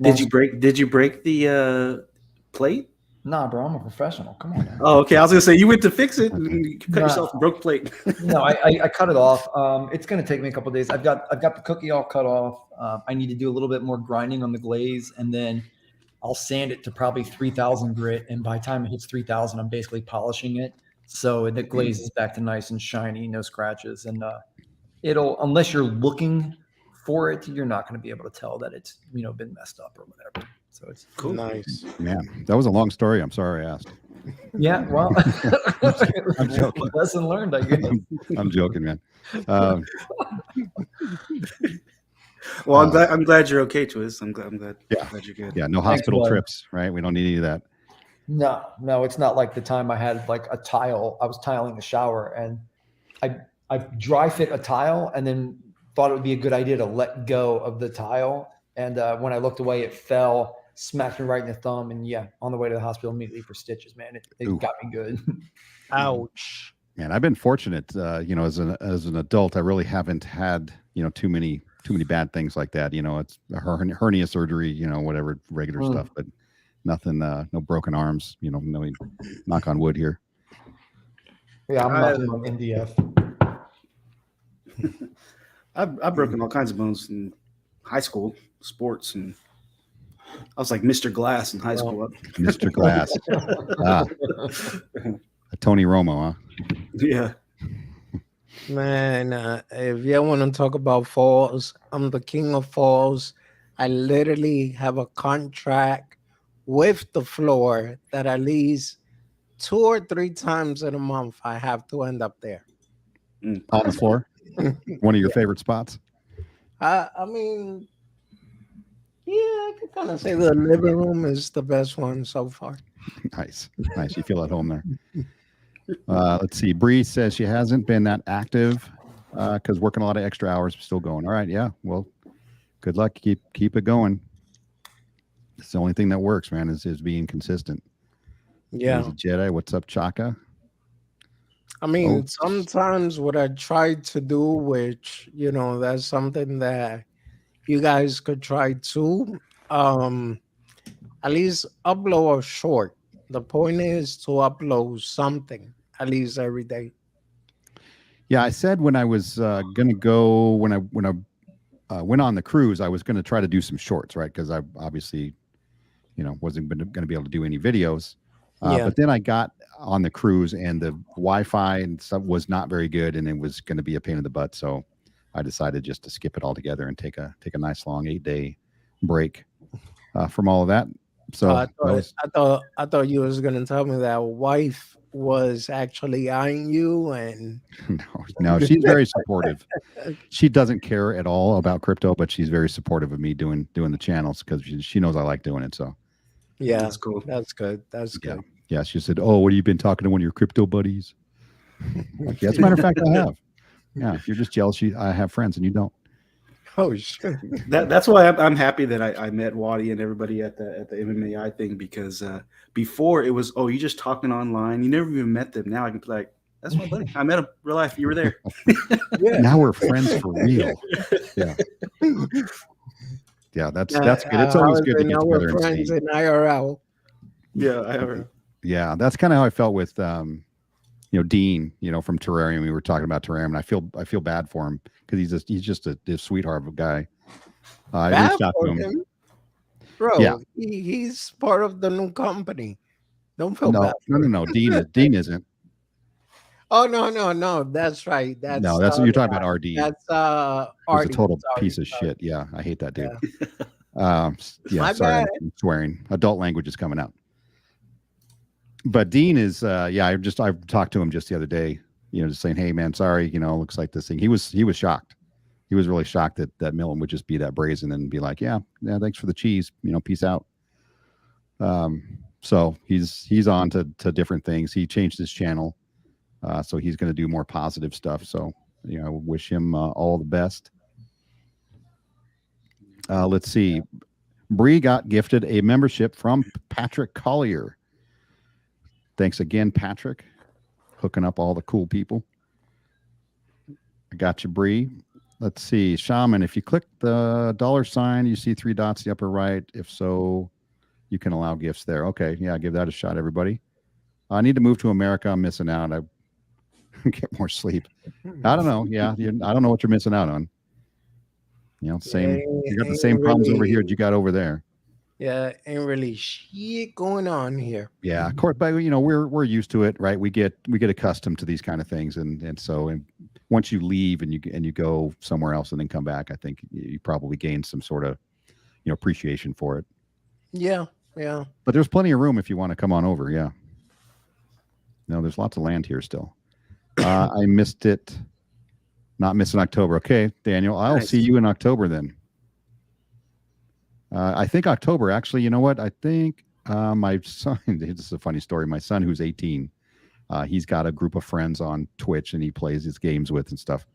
Did you break the plate? Nah, bro, I'm a professional. Come on, man. Oh, okay. I was gonna say you went to fix it and you cut yourself a broke plate. No, I cut it off. It's gonna take me a couple of days. I've got the cookie all cut off. I need to do a little bit more grinding on the glaze, and then I'll sand it to probably 3,000 grit. And by the time it hits 3,000, I'm basically polishing it, so the glaze is back to nice and shiny, no scratches, and it'll, unless you're looking for it, you're not going to be able to tell that it's been messed up or whatever. So it's cool. Nice. Man, that was a long story. I'm sorry I asked. Yeah, well, I'm joking. Lesson learned, I guess. I'm joking, man. Well, I'm glad you're okay, Twiz. I'm glad you're good. Yeah, no hospital trips, right? We don't need any of that. No, it's not like the time I had a tile. I was tiling the shower, and I dry fit a tile and then thought it would be a good idea to let go of the tile. And when I looked away, it fell, smacked me right in the thumb. And on the way to the hospital immediately for stitches, man. It got me good. Ouch. Man, I've been fortunate, as an adult, I really haven't had, too many bad things like that. It's a hernia surgery, whatever, regular stuff, but nothing, no broken arms, no, knock on wood here. Yeah, I'm not doing NDF. I've broken all kinds of bones in high school sports, and I was like Mr. Glass in high school. Mr. Glass. Tony Romo, huh? Yeah. Man, if you want to talk about falls, I'm the king of falls. I literally have a contract with the floor that at least 2 or 3 times in a month I have to end up there. On the floor? One of your favorite spots? I mean, yeah, I can kind of say the living room is the best one so far. Nice. You feel at home there. Let's see. Bree says she hasn't been that active because working a lot of extra hours, still going. All right. Yeah. Well, good luck. Keep it going. It's the only thing that works, man, is being consistent. Yeah. Jedi. What's up, Chaka? I mean, sometimes what I try to do, which, that's something that you guys could try too, at least upload a short. The point is to upload something at least every day. Yeah, I said when I was going to go, when I went on the cruise, I was going to try to do some shorts, right? Because I obviously, wasn't going to be able to do any videos. Yeah. But then I got on the cruise, and the Wi-Fi and stuff was not very good, and it was going to be a pain in the butt. So I decided just to skip it altogether and take a nice long 8-day break from all of that. So I thought you was gonna tell me that wife was actually eyeing you, and no, she's very supportive. She doesn't care at all about crypto, but she's very supportive of me doing the channels because she knows I like doing it. So yeah, That's cool. That's good. That's yeah, good. yeah. She said, "Oh, what have you been talking to one of your crypto buddies?" Like, yeah, as a matter of fact, I have. Yeah, if you're just jealous, I have friends and you don't. Oh shit. That's why I'm happy that I met Waddy and everybody at the MMAI thing, because before it was, oh, you just talking online, you never even met them. Now I can be like, that's my buddy. I met him real life. You were there. Yeah. Now we're friends for real. Yeah. Yeah, that's good. It's always good to get now we're together and friends see. in IRL. Yeah, Yeah, that's kind of how I felt with Dean, from Terrarium. We were talking about Terrarium, and I feel bad for him because he's just a sweetheart of a guy. I Bad reached out to for him. him. Bro, Yeah. he's part of the new company. Don't feel bad. No. Dean isn't. Oh no. That's right. That's You're talking about RD. That's He's a RD. total Sorry, piece of sorry. shit. Yeah, I hate that dude. Yeah. My Sorry, bad. I'm swearing. Adult language is coming out. But Dean is, I talked to him just the other day, just saying, hey man, sorry, looks like this thing. He was shocked. He was really shocked that Milton would just be that brazen and be like, yeah, thanks for the cheese, peace out. So he's on to different things. He changed his channel, so he's going to do more positive stuff. So I wish him all the best. Let's see. Bree got gifted a membership from Patrick Collier. Thanks again, Patrick, hooking up all the cool people. I got you, Bree. Let's see. Shaman, if you click the $, you see 3 dots in the upper right. If so, you can allow gifts there. Okay. Yeah, give that a shot, everybody. I need to move to America. I'm missing out. I get more sleep. I don't know. Yeah. I don't know what you're missing out on. Same. You got the same problems over here that you got over there. Yeah, ain't really shit going on here. Yeah, of course, but we're used to it, right? We get accustomed to these kind of things, and so once you leave and you go somewhere else and then come back, I think you probably gain some sort of appreciation for it. Yeah. But there's plenty of room if you want to come on over. Yeah. No, there's lots of land here still. I missed it. Not missing October. Okay, Daniel, I'll see you in October then. I think October, actually, you know what? I think my son, this is a funny story. My son, who's 18, he's got a group of friends on Twitch and he plays his games with and stuff.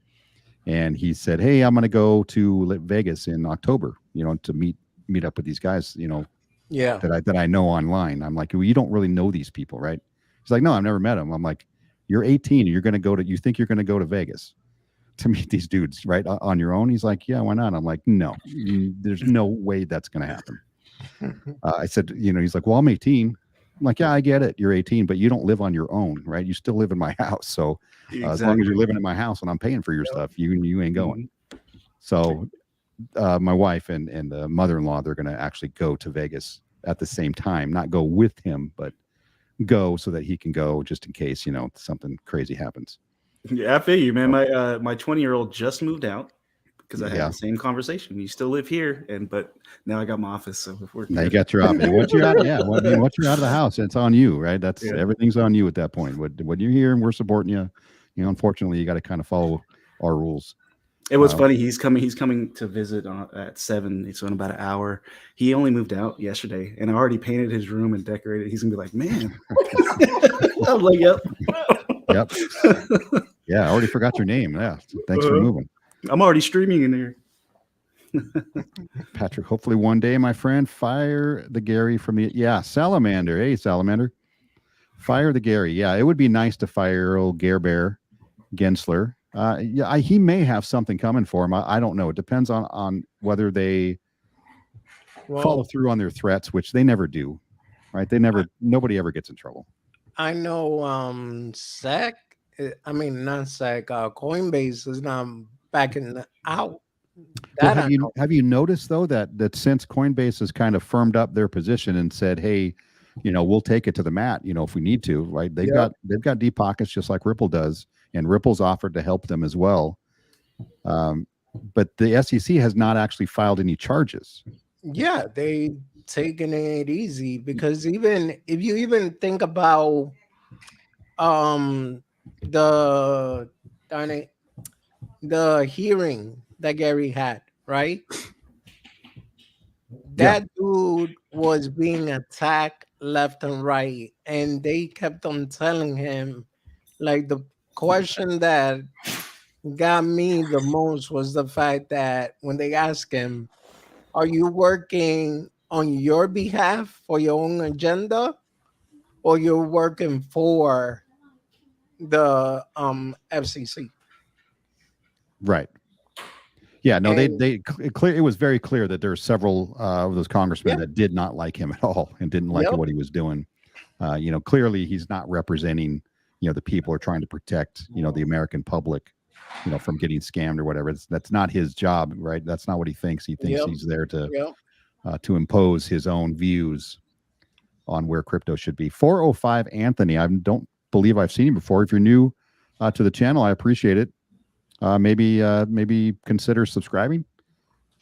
And he said, hey, I'm going to go to Vegas in October, to meet up with these guys, Yeah. that I know online. I'm like, well, you don't really know these people, right? He's like, no, I've never met them. I'm like, you're 18 and you think you're going to go to Vegas to meet these dudes, right, on your own? He's like, yeah, why not? I'm like, no, there's no way that's going to happen. I said, he's like, well, I'm 18. I'm like, yeah, I get it. You're 18, but you don't live on your own, right? You still live in my house. So as long as you're living in my house and I'm paying for your stuff, you ain't going. So my wife and the mother-in-law, they're going to actually go to Vegas at the same time, not go with him, but go so that he can go just in case, something crazy happens. Yeah, I feel you, man. My 20-year-old just moved out because I had the same conversation. You still live here, but now I got my office. So if we're now you got your office. Once you're out, once you're out of the house, it's on you, right? That's everything's on you at that point. When you're here and we're supporting you, unfortunately, you got to kind of follow our rules. It was funny. He's coming to visit at 7. So in about an hour. He only moved out yesterday, and I already painted his room and decorated. He's gonna be like, man. I'm like, yep. Yep. Yeah, I already forgot your name. Yeah. Thanks for moving. I'm already streaming in there. Patrick, hopefully one day, my friend, fire the Gary from the Salamander. Hey, Salamander. Fire the Gary. Yeah, it would be nice to fire old Gare Bear Gensler. He may have something coming for him. I don't know. It depends on whether they follow through on their threats, which they never do. Right? Nobody ever gets in trouble. I know not SEC, Coinbase is not backing out. Well, That I know. have you noticed though that since Coinbase has kind of firmed up their position and said, hey, we'll take it to the mat, if we need to, right? Yep. They've got deep pockets just like Ripple does, and Ripple's offered to help them as well. Um, but the SEC has not actually filed any charges. Yeah, they taking it easy because even if you even think about um the darn it, the hearing that Gary had, right? Yeah, That dude was being attacked left and right, and they kept on telling him, like, the question that got me the most was the fact that when they asked him, are you working on your behalf for your own agenda, or you're working for the FCC? right. Yeah, no, And it was very clear that there are several of those congressmen yeah, that did not like him at all and didn't like yep, what he was doing. Clearly he's not representing, the people are trying to protect, the American public, from getting scammed or whatever. That's not his job, right? That's not what he thinks. He thinks yep, he's there yep. to impose his own views on where crypto should be. 405 Anthony, I don't believe I've seen him before. If you're new to the channel, I appreciate it. Maybe consider subscribing.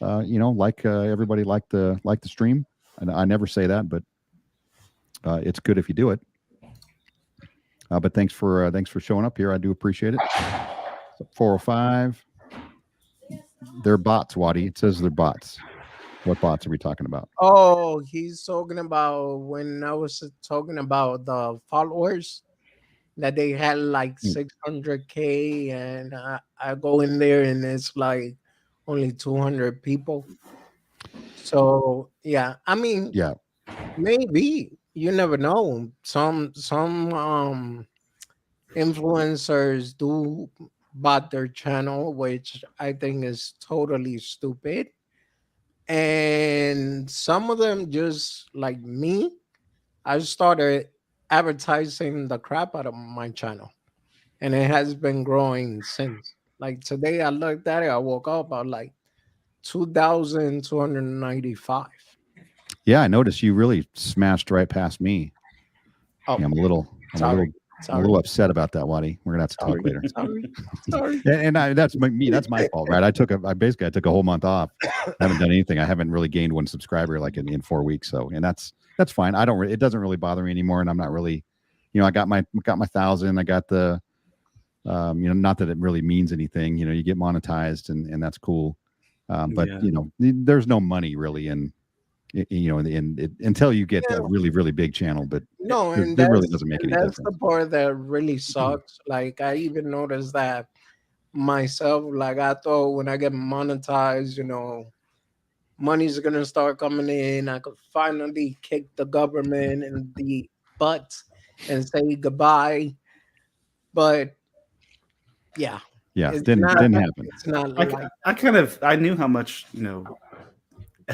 Everybody like the stream. And I never say that, but it's good if you do it. But thanks for showing up here. I do appreciate it. 405. They're bots, Waddy. It says they're bots. What bots are we talking about? Oh, he's talking about when I was talking about the followers that they had like 600K, and I go in there and it's like only 200 people. So yeah, I mean, Yeah, maybe you never know. Some influencers do bot their channel, which I think is totally stupid. And some of them, just like me, I started advertising the crap out of my channel, and it has been growing since. Like today, I looked at it. I woke up about like 2,295. yeah. I noticed you really smashed right past me. Oh, Yeah, I'm a sorry, little sorry, upset about that, Waddy. We're gonna have to talk sorry, later. sorry, sorry. That's me. That's my fault, right? I took a whole month off. I haven't done anything. I haven't really gained one subscriber like in 4 weeks. So, and that's fine. It doesn't really bother me anymore. And I'm not really, I got my 1,000. I got the, not that it really means anything. You get monetized and that's cool. But Yeah. there's no money really until you get Yeah, a really, really big channel. But no, and it really doesn't make any that's the difference. part that really sucks. Like I even noticed that myself. Like I thought when I get monetized, money's gonna start coming in. I could finally kick the government in the butt and say goodbye. But yeah, Yeah, it's didn't happen. it's not like I knew how much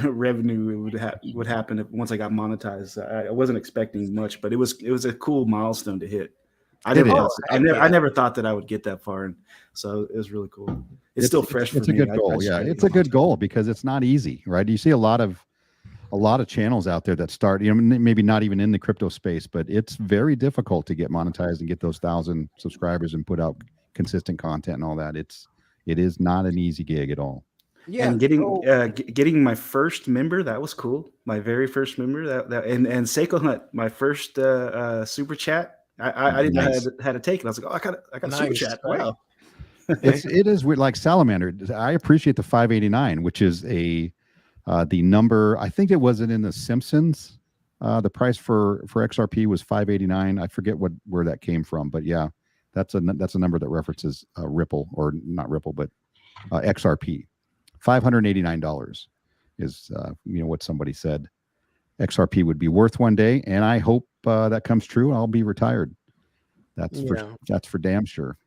revenue it would happen once I got monetized. I wasn't expecting much, but it was a cool milestone to hit. I It never thought is. I heck never, I yeah. never thought that I would get that far, and so it was really cool. It's still fresh for It's me. a good I goal. just Yeah, gotta it's get a good monetized. goal because it's not easy, right? You see a lot of channels out there that start, maybe not even in the crypto space, but it's very difficult to get monetized and get those 1,000 subscribers and put out consistent content and all that. It is not an easy gig at all. Yeah. And getting So getting my first member, that was cool. My very first member, that and Seiko Hunt, my first super chat. I didn't know Nice. how to take it. I was like, oh, I got a super nice, chat. right? Wow. It is weird, like Salamander. I appreciate the 589, which is the number. I think it wasn't in the Simpsons. The price for XRP was 589. I forget where that came from, but yeah, that's a number that references Ripple, or not Ripple, but XRP. $589 is what somebody said XRP would be worth one day, and I hope that comes true. I'll be retired. Yeah. That's for damn sure.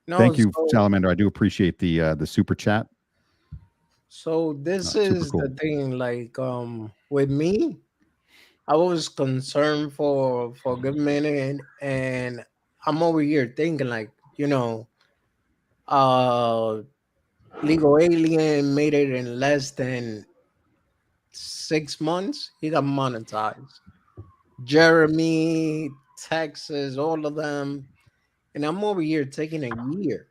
No, Thank you, Salamander. I do appreciate the super chat. so this Super is the cool. thing. Like with me, I was concerned for a good minute, and I'm over here thinking like, uh Legal Alien made it in less than 6 months. He got monetized. Jeremy, Texas, all of them. And I'm over here taking a year.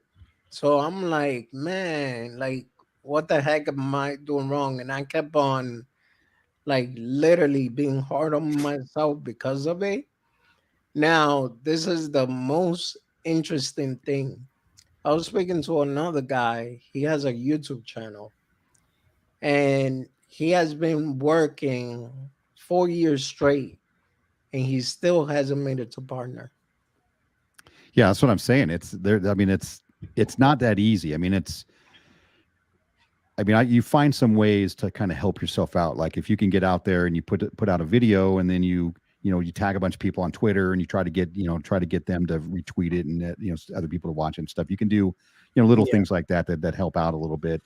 So I'm like, man, like, what the heck am I doing wrong? And I kept on, like, literally being hard on myself because of it. Now, this is the most interesting thing. I was speaking to another guy. He has a YouTube channel and he has been working 4 years straight and he still hasn't made it to partner. Yeah, that's what I'm saying. It's there. I mean, it's not that easy. I mean, you find some ways to kind of help yourself out. Like if you can get out there and you put out a video, and then you tag a bunch of people on Twitter, and you try to get them to retweet it, and other people to watch it and stuff. You can do little things like that help out a little bit.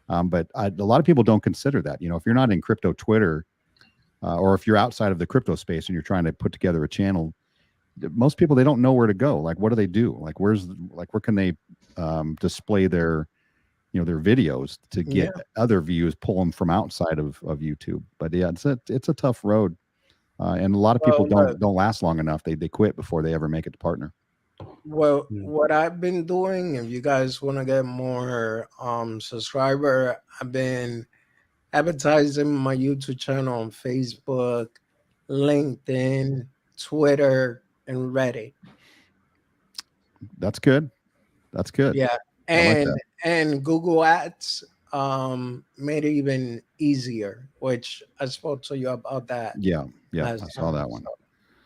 But a lot of people don't consider that. If you're not in crypto Twitter, or if you're outside of the crypto space and you're trying to put together a channel, most people, they don't know where to go. Like, what do they do? Like, where can they display their their videos to get other views, pull them from outside of YouTube? But yeah, it's a tough road, and a lot of people don't last long enough. They quit before they ever make it to partner. Well, what I've been doing, if you guys want to get more subscriber, I've been advertising my YouTube channel on Facebook, LinkedIn, Twitter, and Reddit. That's good. That's good. Yeah. I like And Google Ads made it even easier, which I spoke to you about that. Yeah, I saw that one.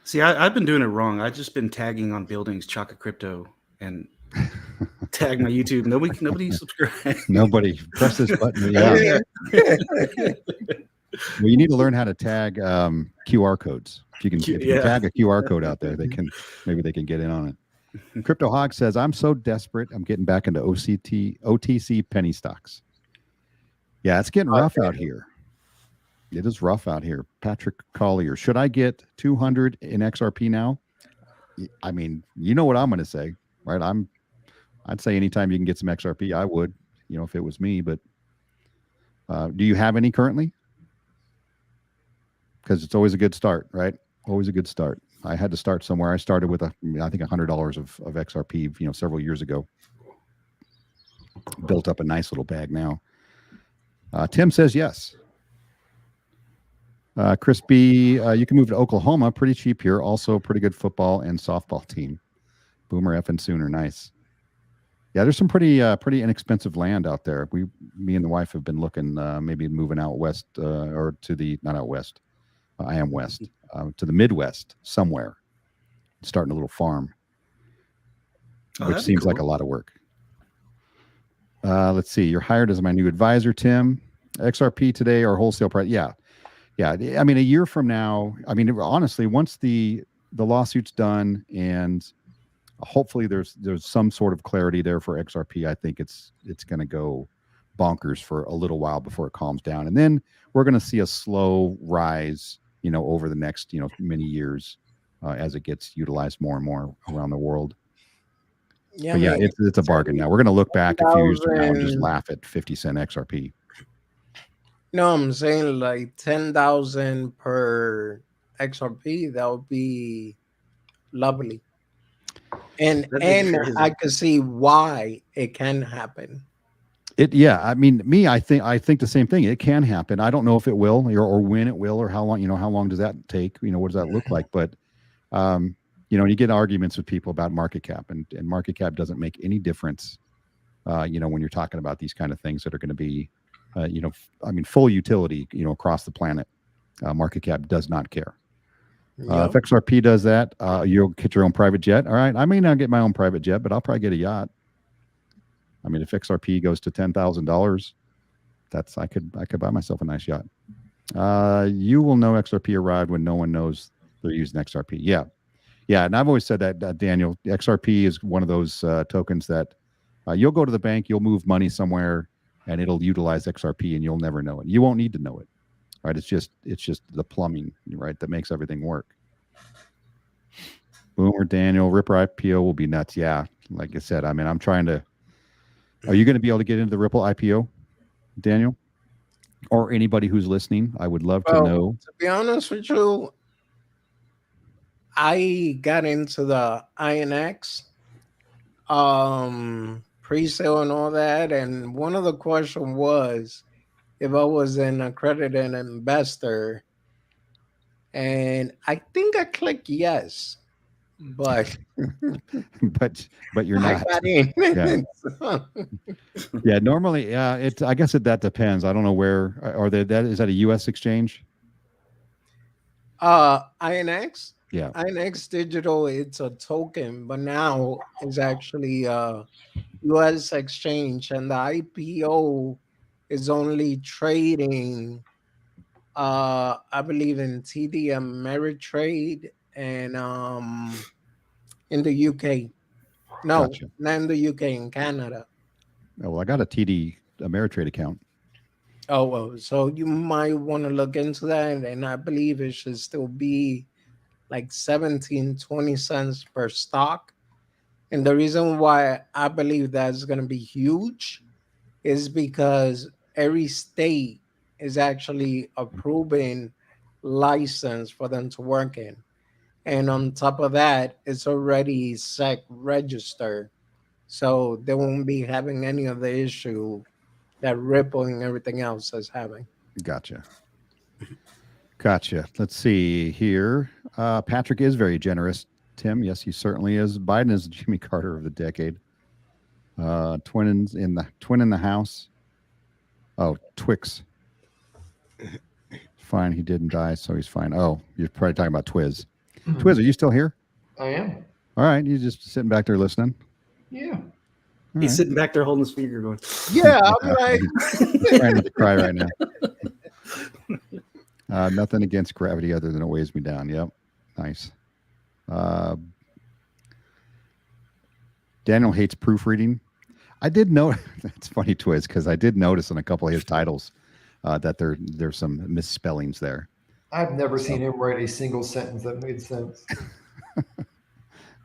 See, I've been doing it wrong. I've just been tagging on buildings, Chaka Crypto, and tag my YouTube. Nobody subscribe. Nobody press this button. Yeah. Well, you need to learn how to tag QR codes. If you can tag a QR code out there, maybe they can get in on it. Crypto Hog says, I'm so desperate. I'm getting back into OTC penny stocks. Yeah, it's getting rough out here. It is rough out here. Patrick Collier, should I get 200 in XRP now? I mean, you know what I'm going to say, right? I'd say anytime you can get some XRP, I would, if it was me. But do you have any currently? Because it's always a good start, right? Always a good start. I had to start somewhere. I started with I think $100 of XRP, several years ago. Built up a nice little bag now. Tim says yes. Chris B, you can move to Oklahoma, pretty cheap here. Also, pretty good football and softball team. Boomer effing Sooner, nice. Yeah, there's some pretty inexpensive land out there. Me and the wife have been looking, maybe moving out west, or to the not out west. I am west, to the Midwest somewhere, starting a little farm, which seems like a lot of work. Let's see. You're hired as my new advisor, Tim. XRP today or wholesale price? Yeah. I mean, a year from now, I mean, honestly, once the lawsuit's done and hopefully there's some sort of clarity there for XRP, I think it's going to go bonkers for a little while before it calms down, and then we're going to see a slow rise, over the next many years as it gets utilized more and more around the world. Yeah, but it's a bargain now. We're going to look back a few years from now and just laugh at 50-cent XRP. No, I'm saying like 10,000 per XRP. That would be lovely. And I can see why it can happen. I mean, I think the same thing. It can happen. I don't know if it will or when it will or how long, how long does that take? What does that look like? But, you get arguments with people about market cap, and market cap doesn't make any difference, when you're talking about these kind of things that are going to be, full utility, across the planet. Market cap does not care. If XRP does that, you'll get your own private jet. All right. I may not get my own private jet, but I'll probably get a yacht. I mean, if XRP goes to $10,000, I could buy myself a nice yacht. You will know XRP arrived when no one knows they're using XRP. Yeah. And I've always said that, Daniel, XRP is one of those tokens that you'll go to the bank, you'll move money somewhere, and it'll utilize XRP, and you'll never know it. You won't need to know it, right? It's just the plumbing, right, that makes everything work. Boomer, Daniel, Ripper IPO will be nuts. Yeah, like I said, I mean, I'm trying to Are you going to be able to get into the Ripple IPO, Daniel? Or anybody who's listening? I would love to Well, know. to be honest with you, I got into the INX pre-sale and all that, and one of the question was if I was an accredited investor, and I think I clicked yes, but but you're I not. got in. Yeah. Yeah, normally, I guess that depends. I don't know where. Are they? That is that a U.S. exchange? INX, Yeah, INX Digital, it's a token, but now it's actually a US exchange, and the IPO is only trading, I believe in TD Ameritrade and in the UK. No, gotcha. not in the UK, in Canada. Oh, well, I got a TD Ameritrade account. Oh, well, so you might want to look into that, and I believe it should still be like 17-20 cents per stock. And the reason why I believe that's going to be huge is because every state is actually approving license for them to work in. And on top of that, it's already SEC registered. So they won't be having any of the issue that Ripple and everything else is having. Gotcha. Gotcha. Let's see here. Patrick is very generous. Tim, yes, he certainly is. Biden is Jimmy Carter of the decade. Twin in the house. Oh, Twix. Fine, he didn't die, so he's fine. Oh, you're probably talking about Twiz. Twiz, are you still here? I am. All right, you just sitting back there listening. Yeah. All He's right. sitting back there holding his finger going, Yeah, I'm like, Trying not to cry right now. Nothing against gravity other than it weighs me down. Yep. Nice. Daniel hates proofreading. I did know it's funny, Twiz, because I did notice in a couple of his titles that there's some misspellings there. I've never seen him write a single sentence that made sense.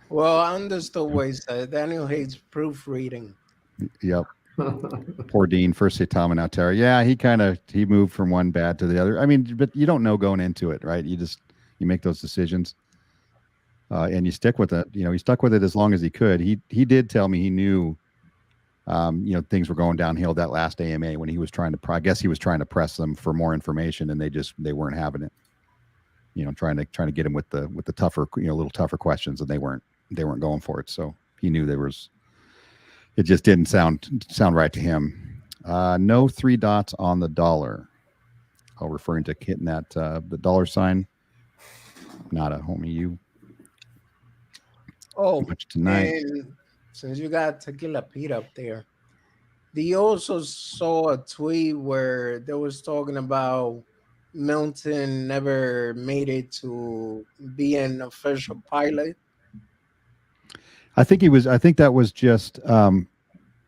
well, I understood what he said. Daniel hates proofreading. Yep. Poor Dean, first say Tom and now Tara. Yeah, he moved from one bad to the other. I mean, but you don't know going into it, right? You make those decisions, and you stick with it. You know, he stuck with it as long as he could. He did tell me he knew, things were going downhill that last AMA when he was trying to. I guess he was trying to press them for more information, and they weren't having it. You know, trying to get him with the tougher, little tougher questions, and they weren't going for it. So he knew there was. It just didn't sound right to him. No 3 dots on the dollar. Oh, referring to hitting that the dollar sign. Not a homie. You. Oh, Much tonight. and since you got Tequila Pete up there, they also saw a tweet where they was talking about Milton never made it to be an official pilot. I think that was just out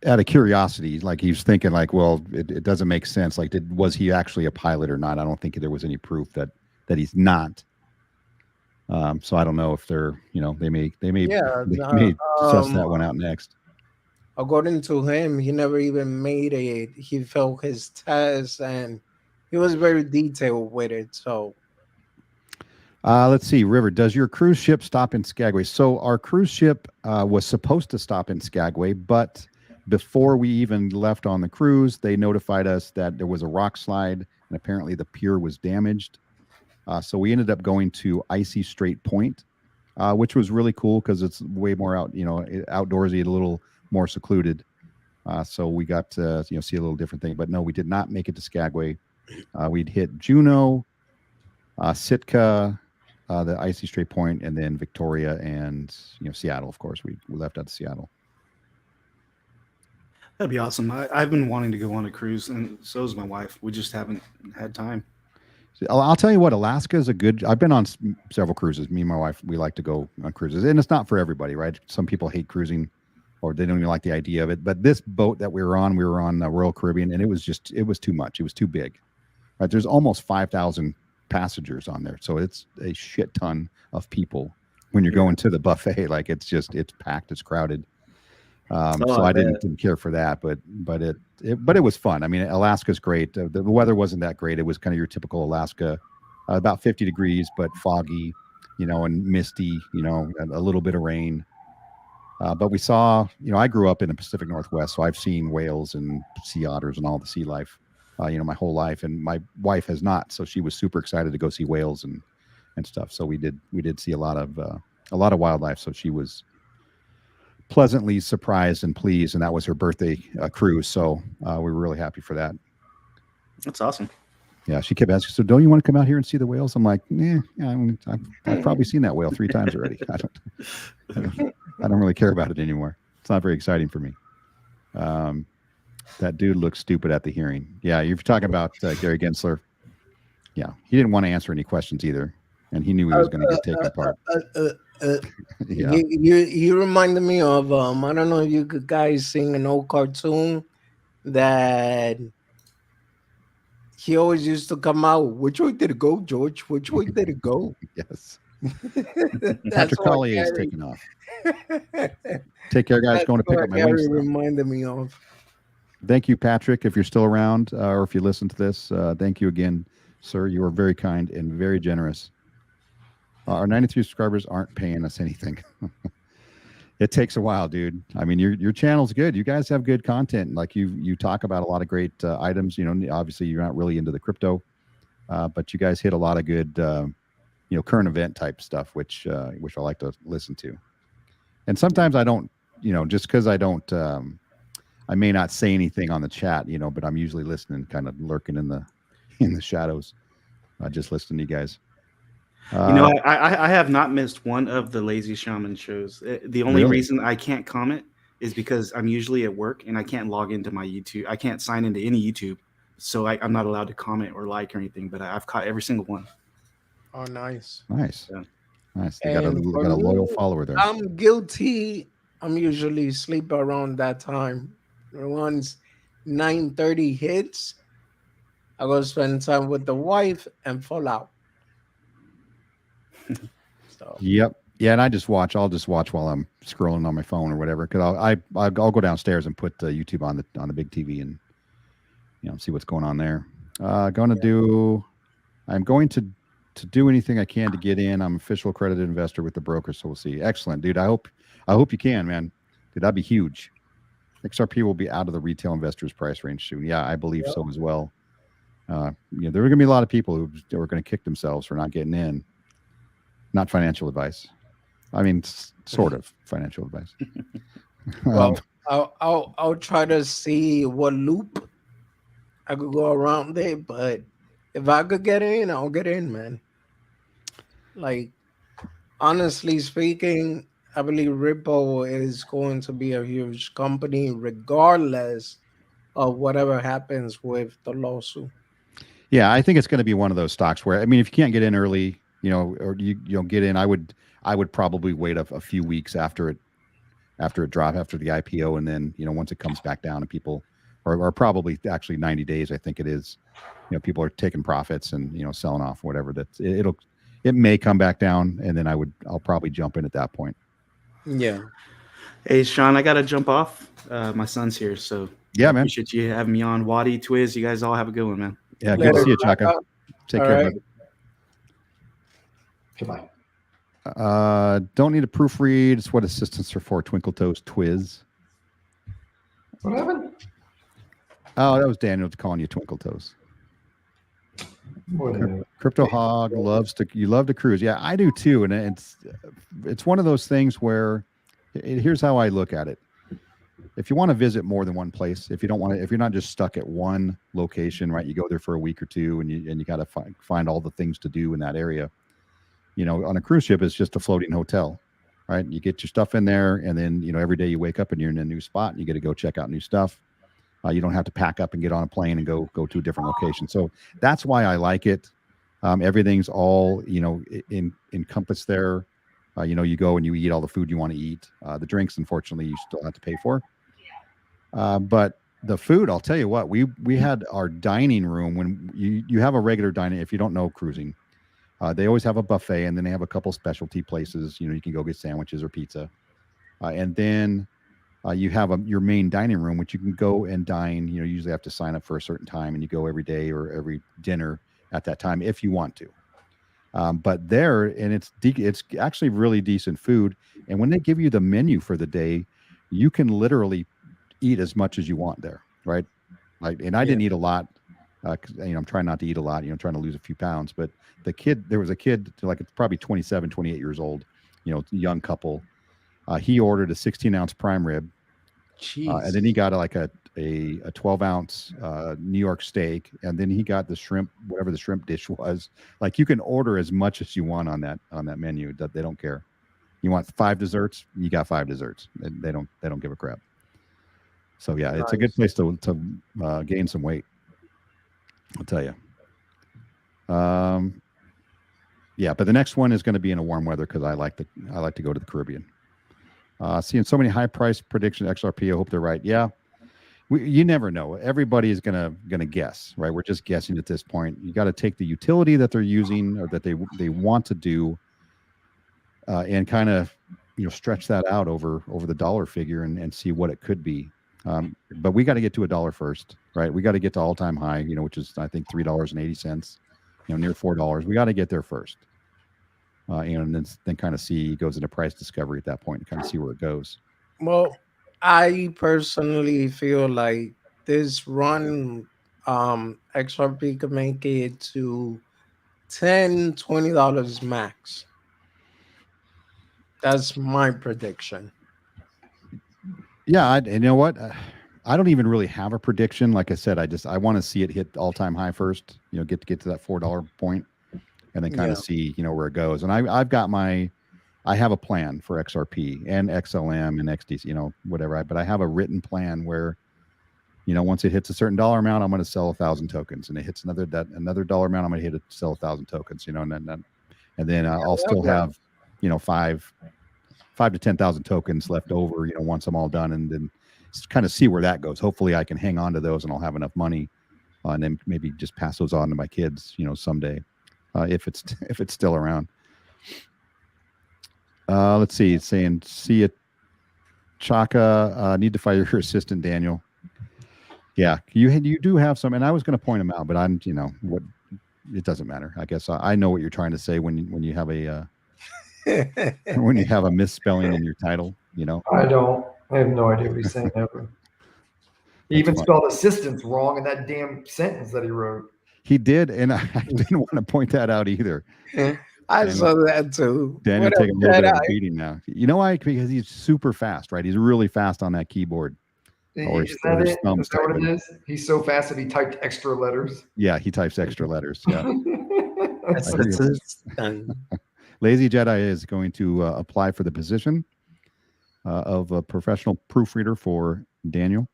of curiosity. Like he was thinking, like, well, it doesn't make sense. Like, was he actually a pilot or not? I don't think there was any proof that he's not. So I don't know if they're, they may suss that one out next. According to him, he never even made it. He failed his test, and he was very detailed with it. So let's see, River, does your cruise ship stop in Skagway? So our cruise ship was supposed to stop in Skagway, but before we even left on the cruise, they notified us that there was a rock slide, and apparently the pier was damaged. So we ended up going to Icy Strait Point, which was really cool because it's way more outdoorsy, a little more secluded. So we got to see a little different thing. But no, we did not make it to Skagway. We'd hit Juneau, Sitka, the Icy Strait Point, and then Victoria and Seattle. Of course, we left out of Seattle. that'd be awesome. I've been wanting to go on a cruise, and so is my wife. We just haven't had time. I'll tell you what, Alaska is I've been on several cruises. Me and my wife, we like to go on cruises, and it's not for everybody, right? Some people hate cruising or they don't even like the idea of it. But this boat that we were on the Royal Caribbean, and it was too much. It was too big, right? There's almost 5,000 passengers on there. So it's a shit ton of people when you're going to the buffet. Like it's packed, it's crowded. So I didn't care for that, but it was fun. I mean, Alaska's great. The weather wasn't that great. It was kind of your typical Alaska, about 50 degrees, but foggy, and misty, and a little bit of rain. But we saw, I grew up in the Pacific Northwest, so I've seen whales and sea otters and all the sea life, my whole life. And my wife has not, so she was super excited to go see whales and stuff. So we did see a lot of wildlife. So she was pleasantly surprised and pleased, and that was her birthday cruise. So we were really happy for that. That's awesome. Yeah, she kept asking, so don't you want to come out here and see the whales? I'm like, yeah, I've probably seen that whale 3 times already. I don't really care about it anymore. It's not very exciting for me. That dude looks stupid at the hearing. Yeah, you're talking about Gary Gensler. Yeah, he didn't want to answer any questions either, and he knew he was going to get taken apart. Yeah. You reminded me of I don't know if you guys seen an old cartoon that he always used to come out. Which way did it go, George? Which way did it go? Yes. That's Patrick what Collier is Gary- taking off. Take care, guys. That's Going to pick what up my Gary wings. reminded me of. Thank you, Patrick. If you're still around, or if you listen to this, thank you again, sir. You are very kind and very generous. Our 93 subscribers aren't paying us anything. It takes a while, dude. I mean, your channel's good. You guys have good content. Like you talk about a lot of great items. Obviously you're not really into the crypto, but you guys hit a lot of good, current event type stuff, which I like to listen to. And sometimes I don't, just because I don't, I may not say anything on the chat, but I'm usually listening, kind of lurking in the shadows, just listening to you guys. I have not missed one of the Lazy Shaman shows. The only Really? reason I can't comment is because I'm usually at work and I can't log into my YouTube. I can't sign into any YouTube, so I'm not allowed to comment or like or anything. But I've caught every single one. Oh, nice. Nice. Yeah. Nice. You got a And for loyal me, follower there. I'm guilty. I'm usually sleep around that time. Once 9:30 hits, I go spend time with the wife and fall out. So Yep. Yeah, and I'll just watch while I'm scrolling on my phone or whatever. Because I'll go downstairs and put YouTube on the big TV and see what's going on there. I'm going to do anything I can to get in. I'm official accredited investor with the broker, so we'll see. Excellent, dude. I hope you can, man. Dude, that'd be huge. XRP will be out of the retail investors price range soon. Yeah, I believe so as well. There are going to be a lot of people who are going to kick themselves for not getting in. Not financial advice. I mean, sort of financial advice. well, I'll try to see what loop I could go around there, but if I could get in, I'll get in, man. Like, honestly speaking, I believe Ripple is going to be a huge company regardless of whatever happens with the lawsuit. Yeah, I think it's going to be one of those stocks where, I mean, if you can't get in early, or you don't get in, I would probably wait a few weeks after it dropped, after the IPO, and then once it comes back down and people or probably actually 90 days, I think it is. People are taking profits and selling off whatever. It may come back down, and then I'll probably jump in at that point. Yeah. Hey, Sean, I got to jump off. My son's here, so Yeah, I man. appreciate you having me on. Waddy, Twiz, you guys all have a good one, man. Yeah, good to see you, Chaka. Take All care. right. Bud. Goodbye. Don't need a proofread. It's what assistants are for. Twinkle Toes Twiz. What happened? Oh, that was Daniel calling you Twinkle Toes. Whatever. Crypto Hog you love to cruise. Yeah, I do too. And it's one of those things where here's how I look at it. If you want to visit more than one place, if you're not just stuck at one location, right? You go there for a week or two and you got to find all the things to do in that area. On a cruise ship, it's just a floating hotel, right? You get your stuff in there, and then, every day you wake up and you're in a new spot and you get to go check out new stuff. You don't have to pack up and get on a plane and go to a different location. So that's why I like it. Everything's all, encompassed there. You go and you eat all the food you want to eat. The drinks, unfortunately, you still have to pay for. But the food, I'll tell you what, we had our dining room when you have a regular dining. If you don't know cruising, they always have a buffet, and then they have a couple specialty places. You can go get sandwiches or pizza. And then You have your main dining room, which you can go and dine. You usually have to sign up for a certain time, and you go every day or every dinner at that time if you want to. But there, and it's actually really decent food. And when they give you the menu for the day, you can literally eat as much as you want there, right? Like, and I didn't eat a lot. 'Cause, I'm trying not to eat a lot. Trying to lose a few pounds. But there was a kid, like probably 27, 28 years old. Young couple. He ordered a 16-ounce prime rib, and then he got like a 12-ounce New York steak, and then he got the shrimp, whatever the shrimp dish was. Like, you can order as much as you want on that menu. That they don't care. You want 5 desserts, you got 5 desserts. They don't give a crap. So yeah, it's a good place to gain some weight. I'll tell you. Yeah, but the next one is going to be in a warm weather because I like to go to the Caribbean. Seeing so many high price predictions, XRP. I hope they're right. Yeah, you never know. Everybody is gonna guess, right? We're just guessing at this point. You got to take the utility that they're using or that they want to do, and kind of stretch that out over the dollar figure and see what it could be. But we got to get to $1 first, right? We got to get to all-time high, which is I think $3.80, near $4. We got to get there first, and then kind of see, goes into price discovery at that point and kind of see where it goes. Well, I personally feel like this run, XRP could make it to $10-20 max. That's my prediction. Yeah, and you know what? I don't even really have a prediction. Like I said, I want to see it hit all-time high first. Get to that $4 point, and then kind of see where it goes. And I have a plan for XRP and XLM and XDC, whatever. But I have a written plan where, once it hits a certain dollar amount, I'm going to sell 1,000 tokens, and it hits another dollar amount, I'm going to sell 1,000 tokens, and then I'll still have, 5 to 10,000 tokens left over, once I'm all done, and then kind of see where that goes. Hopefully I can hang on to those and I'll have enough money, and then maybe just pass those on to my kids, someday, if it's still around. Let's see. It's saying, see it, Chaka, need to fire your assistant, Daniel. Yeah, you do have some, and I was going to point them out, but I'm, what, it doesn't matter. I guess I know what you're trying to say when you have a when you have a misspelling in your title. I don't. I have no idea what he's saying ever. He even spelled assistance wrong in that damn sentence that he wrote. He did, and I didn't want to point that out either. I saw that too. Daniel taking a little bit of a beating now. You know why? Because he's super fast, right? He's really fast on that keyboard. Or is that it? Is that what it is? He's so fast that he typed extra letters. Yeah, he types extra letters. Yeah. Done. Lazy Jedi is going to apply for the position of a professional proofreader for Daniel.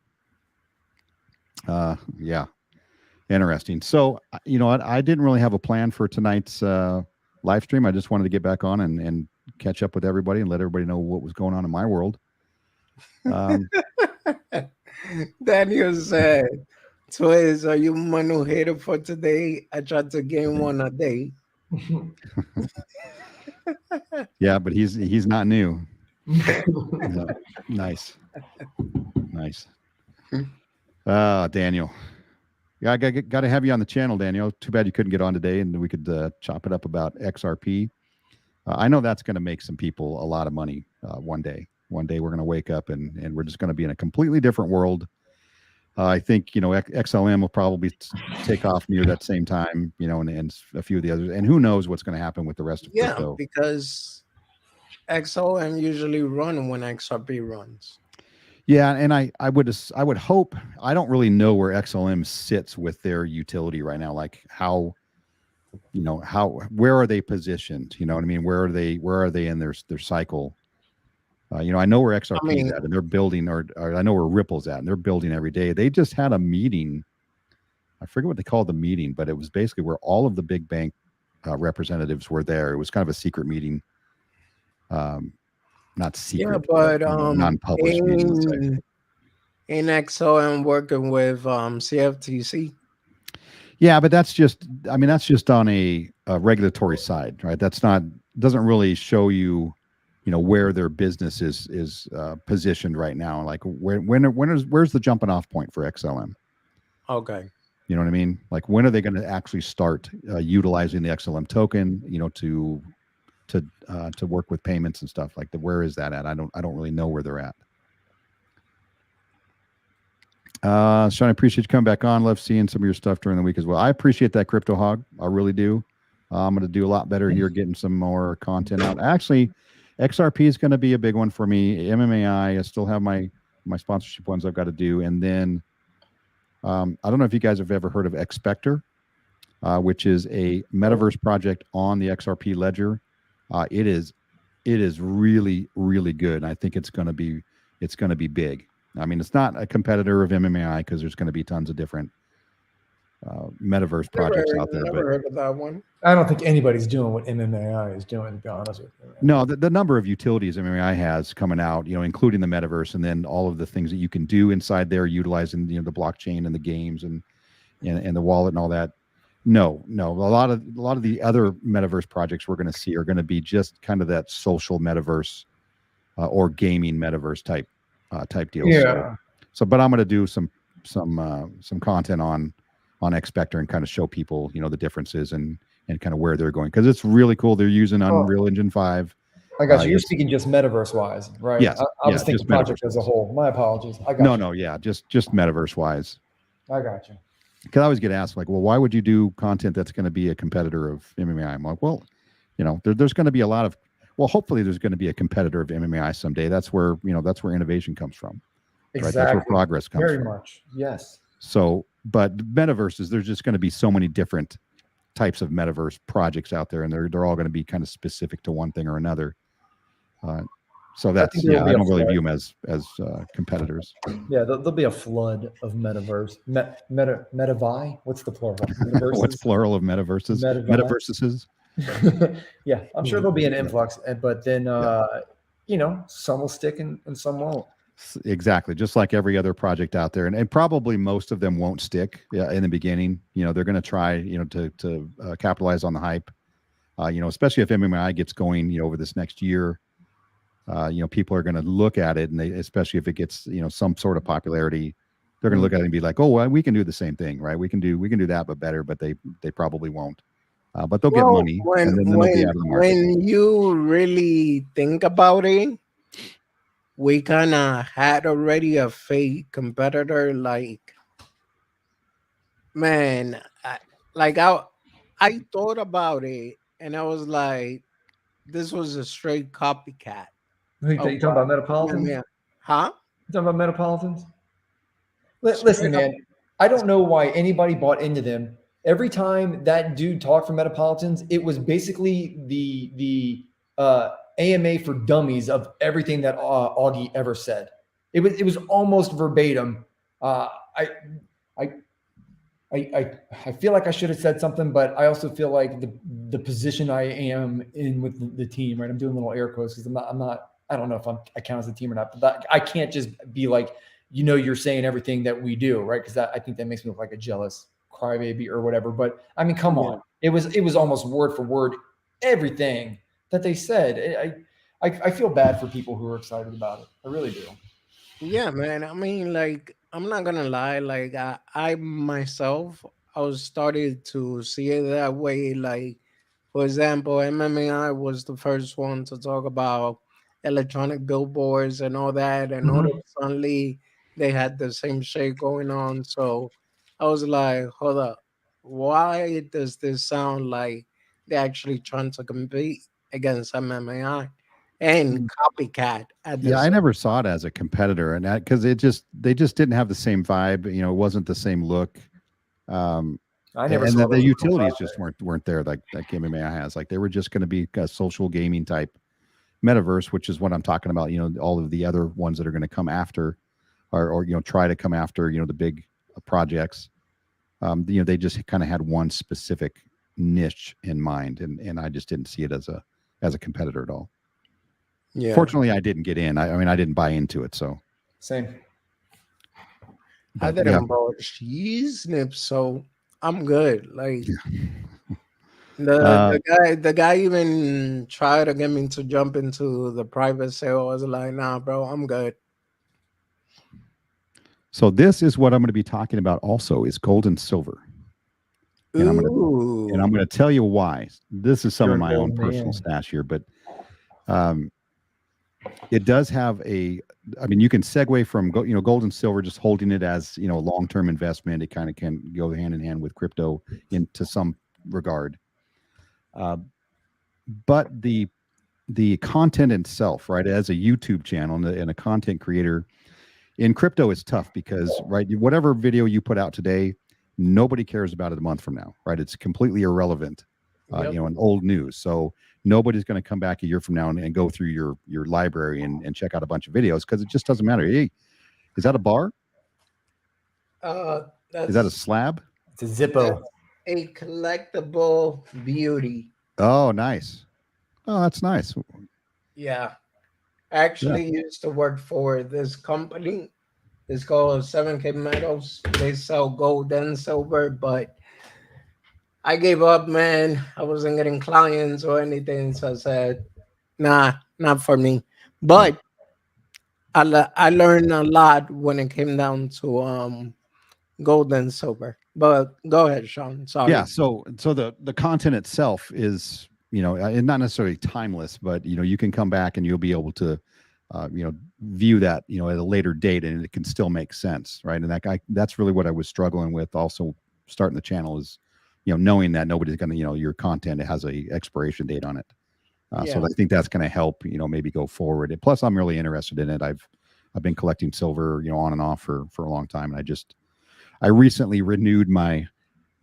Yeah, interesting. So, I didn't really have a plan for tonight's live stream. I just wanted to get back on and catch up with everybody and let everybody know what was going on in my world. Daniel said, Twiz, are you Manu hater for today? I tried to gain one a day. Yeah, but he's not new. Nice. Daniel. Yeah, I got to have you on the channel, Daniel. Too bad you couldn't get on today, and we could chop it up about XRP. I know that's going to make some people a lot of money one day. One day we're going to wake up and we're just going to be in a completely different world. I think, XLM will probably take off near that same time, and a few of the others. And who knows what's going to happen with the rest of crypto. Because XLM usually run when XRP runs. Yeah, and I would hope. I don't really know where XLM sits with their utility right now. Like where are they positioned? You know what I mean? Where are they in their cycle? I know where XRP is at, and they're building, or I know where Ripple's at, and they're building every day. They just had a meeting. I forget what they called the meeting, but it was basically where all of the big bank representatives were there. It was kind of a secret meeting. Not secret, but non-published meeting. In XLM working with CFTC. Yeah, but that's just on a regulatory side, right? Doesn't really show you where their business is positioned right now. Like where's the jumping off point for XLM? Okay. You know what I mean? Like when are they going to actually start utilizing the XLM token? To work with payments and stuff like that. Where is that at? I don't really know where they're at. Sean, I appreciate you coming back on. Love seeing some of your stuff during the week as well. I appreciate that, Crypto Hog. I really do. I'm going to do a lot better here, getting some more content out. Actually, XRP is going to be a big one for me. MMAI, I still have my sponsorship ones I've got to do. And then I don't know if you guys have ever heard of Expector, which is a metaverse project on the XRP ledger. It is really, really good. I think it's going to be big. I mean, it's not a competitor of MMAI because there's going to be tons of different metaverse projects out there. Never heard of that one. I don't think anybody's doing what MMAI is doing, to be honest with you. No, the number of utilities MMAI has coming out, including the metaverse, and then all of the things that you can do inside there, utilizing the blockchain and the games and the wallet and all that. No. A lot of the other metaverse projects we're going to see are going to be just kind of that social metaverse or gaming metaverse type deal. Yeah. So, but I'm going to do some content on Expector and kind of show people, the differences and kind of where they're going, because it's really cool. They're using Unreal Engine 5. I got you. You're speaking just metaverse wise, right? Yes. I was thinking project as a whole. My apologies. I got you. No, yeah, just metaverse wise. I got you. Because I always get asked, like, well, why would you do content that's going to be a competitor of MMAI? I'm like, well, there's going to be hopefully there's going to be a competitor of MMAI someday. That's where innovation comes from. Exactly. Right? That's where progress comes Very from. much. Yes. So, but metaverses, there's just going to be so many different types of metaverse projects out there, and they're all going to be kind of specific to one thing or another. So that's I don't really view them as competitors. Yeah, there'll be a flood of metaverse. Metavi? What's the plural? What's plural of metaverses? Metaverses. Yeah, I'm sure there'll be an influx, but then some will stick and some won't. Exactly, just like every other project out there, and probably most of them won't stick in the beginning. They're going to try to capitalize on the hype. Especially if MMI gets going over this next year. People are going to look at it, and especially if it gets some sort of popularity, they're going to look at it and be like, oh, well, we can do the same thing, right? We can do that but better. But they probably won't. But they'll get money, and then they'll be out of the market. When you really think about it, we kind of had already a fake competitor. Like, man, I thought about it, and I was like, this was a straight copycat. You talking about Metropolitans? Yeah. Huh? You talking about Metropolitans? Listen, man, I don't know why anybody bought into them. Every time that dude talked for Metropolitans, it was basically the AMA for dummies of everything that Augie ever said. It was almost verbatim. I feel like I should have said something, but I also feel like the position I am in with the team, right? I'm doing little air quotes because I'm not. I don't know if I count as a team or not, but I can't just be like, you're saying everything that we do, right? Because I think that makes me look like a jealous crybaby or whatever. But I mean, come on, it was almost word for word everything that they said. I feel bad for people who are excited about it. I really do. Yeah, man. I mean, like, I'm not gonna lie. Like, I myself, I was started to see it that way. Like, for example, MMAI was the first one to talk about electronic billboards and all that, and all of a suddenly they had the same shit going on. So I was like, hold up, why does this sound like they're actually trying to compete against MMAI and copycat? I never saw it as a competitor, and that because they just didn't have the same vibe. It wasn't the same look. I never and saw the utilities just weren't there like MMAI has. Like they were just going to be a social gaming type metaverse, which is what I'm talking about. All of the other ones that are going to come after, or try to come after the big projects. They just kind of had one specific niche in mind, and I just didn't see it as a competitor at all. Yeah. Fortunately, I didn't get in. I didn't buy into it. So same. I didn't buy cheese snips, so I'm good. Like, The guy even tried to get me to jump into the private sale. I was like, nah, bro, I'm good. So this is what I'm going to be talking about also is gold and silver. And I'm going to tell you why. This is some You're of a my own gold personal man. stash here, but it does have I mean, you can segue from gold and silver, just holding it as a long-term investment. It kind of can go hand in hand with crypto into some regard. But the content itself, right, as a YouTube channel and a content creator in crypto is tough because, right, whatever video you put out today, nobody cares about it a month from now, right? It's completely irrelevant, Yep. and old news. So nobody's going to come back a year from now and go through your library and check out a bunch of videos because it just doesn't matter. Hey, is that a bar? Is that a slab? It's a Zippo. a collectible beauty. Oh, nice. Oh, that's nice. Yeah. I actually used to work for this company. It's called 7K Metals. They sell gold and silver, but I gave up, man. I wasn't getting clients or anything. So I said, nah, not for me. But I learned a lot when it came down to gold and silver. But go ahead, Sean. Sorry. Yeah. So the content itself is, not necessarily timeless, but you can come back and you'll be able to, view that, at a later date, and it can still make sense, right? And that's really what I was struggling with. Also, starting the channel is, knowing that nobody's going to, your content has a expiration date on it. So I think that's going to help, maybe go forward. And plus, I'm really interested in it. I've been collecting silver, on and off for a long time, and I recently renewed my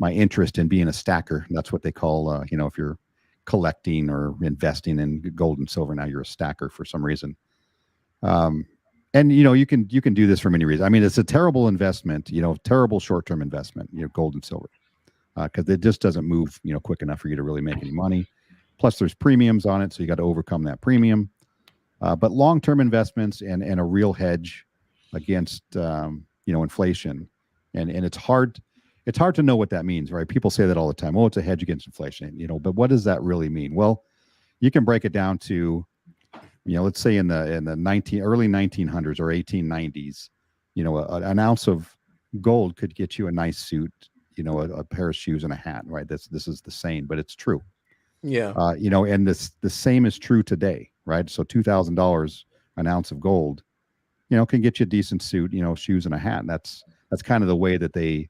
interest in being a stacker. That's what they call, if you're collecting or investing in gold and silver, now you're a stacker for some reason. And you can do this for many reasons. I mean, it's a terrible investment, terrible short-term investment, gold and silver, because it just doesn't move, quick enough for you to really make any money. Plus, there's premiums on it, so you got to overcome that premium. But long-term investments and a real hedge against inflation, and it's hard to know what that means, right? People say that all the time. Oh, it's a hedge against inflation, but what does that really mean? Well, you can break it down to, let's say in the early 1900s or 1890s, an ounce of gold could get you a nice suit, a pair of shoes and a hat, right? This is the same, but it's true. Yeah. And the same is true today, right? So $2,000 an ounce of gold, can get you a decent suit, shoes and a hat. And that's kind of the way that they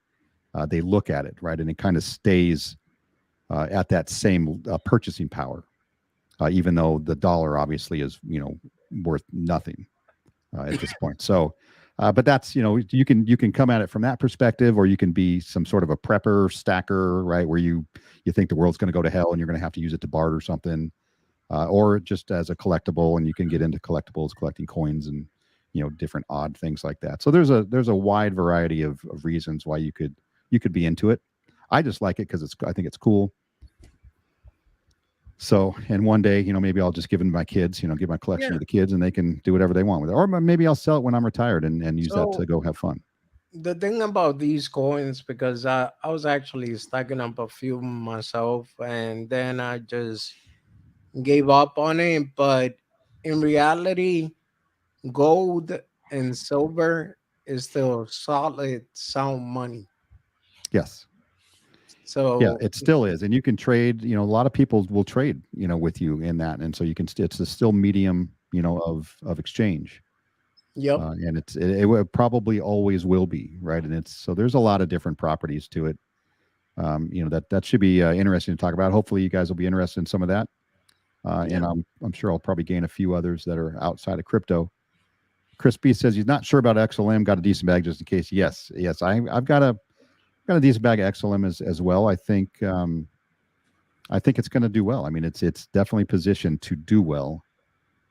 look at it, right? And it kind of stays at that same purchasing power, even though the dollar obviously is, worth nothing at this point. So, but that's, you can come at it from that perspective, or you can be some sort of a prepper, stacker, right? Where you think the world's going to go to hell and you're going to have to use it to barter something, or just as a collectible, and you can get into collectibles, collecting coins and, different odd things like that. So there's a wide variety of reasons why you could be into it. I just like it because I think it's cool. So, and one day, maybe I'll just give them to my kids, give my collection to the kids, and they can do whatever they want with it. Or maybe I'll sell it when I'm retired and use that to go have fun. The thing about these coins, because I was actually stacking up a few myself, and then I just gave up on it. But in reality, gold and silver is still solid, sound money. Yes. So yeah, it still is. And you can trade, a lot of people will trade, with you in that. And so you can, it's a still medium, of exchange. Yep. And it probably always will be, right? And so there's a lot of different properties to it. That should be interesting to talk about. Hopefully you guys will be interested in some of that. And I'm sure I'll probably gain a few others that are outside of crypto. Chris B says he's not sure about XLM. Got a decent bag just in case. Yes. I've got a decent bag of XLM as well. I think it's going to do well. I mean, it's definitely positioned to do well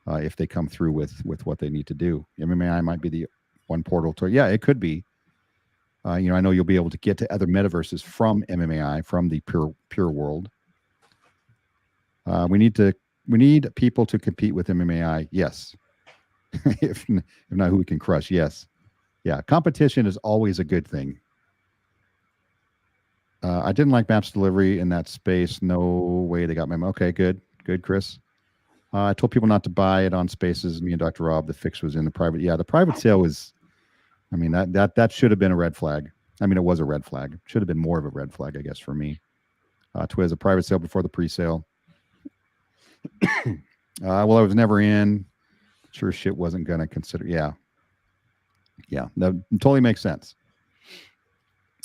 if they come through with what they need to do. MMAI might be the one portal to. Yeah, it could be. I know you'll be able to get to other metaverses from MMAI, from the pure world. We need people to compete with MMAI. Yes. if not, who we can crush. Yes. Yeah. Competition is always a good thing. I didn't like maps delivery in that space. No way they got my. Okay, good, Chris. I told people not to buy it on Spaces. Me and Dr. Rob. The fix was in the private. Yeah, the private sale was. I mean that should have been a red flag. I mean, it was a red flag. Should have been more of a red flag, I guess, for me. Twiz, a private sale before the pre-sale. Well, I was never in. Sure, shit wasn't gonna consider. Yeah, that totally makes sense.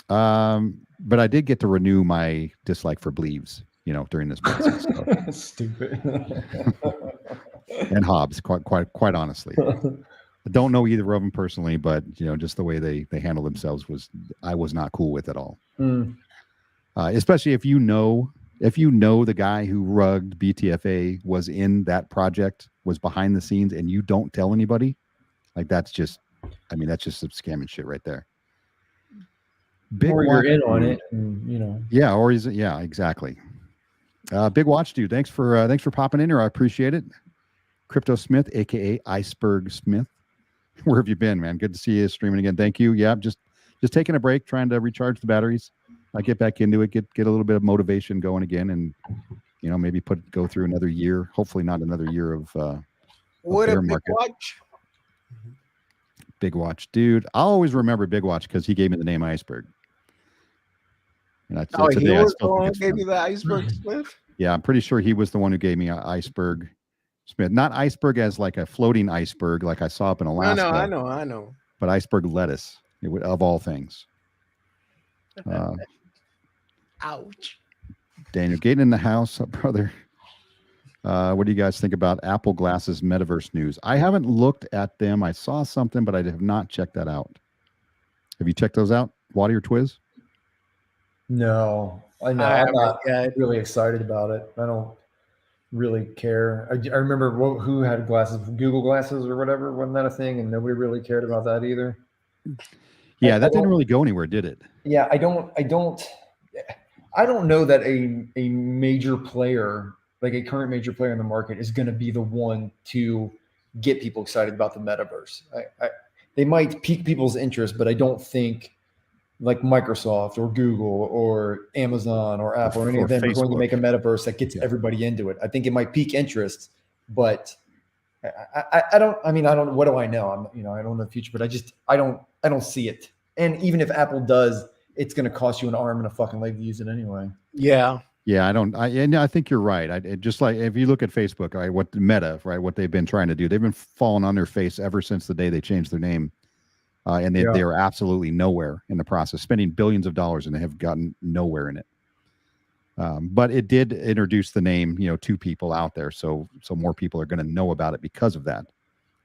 But I did get to renew my dislike for Bleaves, during this process. So. Stupid. And Hobbs, quite honestly. I don't know either of them personally, but just the way they handle themselves I was not cool with at all. Especially if you know the guy who rugged BTFA was in that project, was behind the scenes, and you don't tell anybody, like that's just some scamming shit right there. Or you're in on it, and, Yeah, or exactly. Big Watch Dude, thanks for popping in here. I appreciate it. Crypto Smith, aka Iceberg Smith. Where have you been, man? Good to see you streaming again. Thank you. Yeah, just taking a break, trying to recharge the batteries. I get back into it, get a little bit of motivation going again, and maybe go through another year. Hopefully, not another year of What a bear big market. watch. Big Watch Dude. I'll always remember Big Watch because he gave me the name Iceberg. And He today I was the still think one who it's gave fun. you the Iceberg Smith? Yeah, I'm pretty sure he was the one who gave me Iceberg Smith. Not iceberg as like a floating iceberg like I saw up in Alaska. I know. But iceberg lettuce, of all things. Ouch. Daniel, getting in the house, brother. What do you guys think about Apple Glasses Metaverse news? I haven't looked at them. I saw something, but I have not checked that out. Have you checked those out, Waddy or Twiz? No, I'm not really excited about it. I don't really care. I remember who had glasses, Google Glasses or whatever. Wasn't that a thing? And nobody really cared about that either. Yeah, that didn't really go anywhere, did it? Yeah, I don't know that a major player, like a current major player in the market, is going to be the one to get people excited about the metaverse. They might pique people's interest, but I don't think like Microsoft or Google or Amazon or Apple or any of them are going to make a metaverse that gets everybody into it. I think it might pique interest, but I don't. I mean, I don't. What do I know? I don't know the future, but I don't see it. And even if Apple does, it's going to cost you an arm and a fucking leg to use it anyway. Yeah. Yeah, I think you're right. Just like if you look at Facebook, right, what Meta, right, what they've been trying to do, they've been falling on their face ever since the day they changed their name. And they are absolutely nowhere in the process, spending billions of dollars, and they have gotten nowhere in it. But it did introduce the name, to people out there, so more people are going to know about it because of that.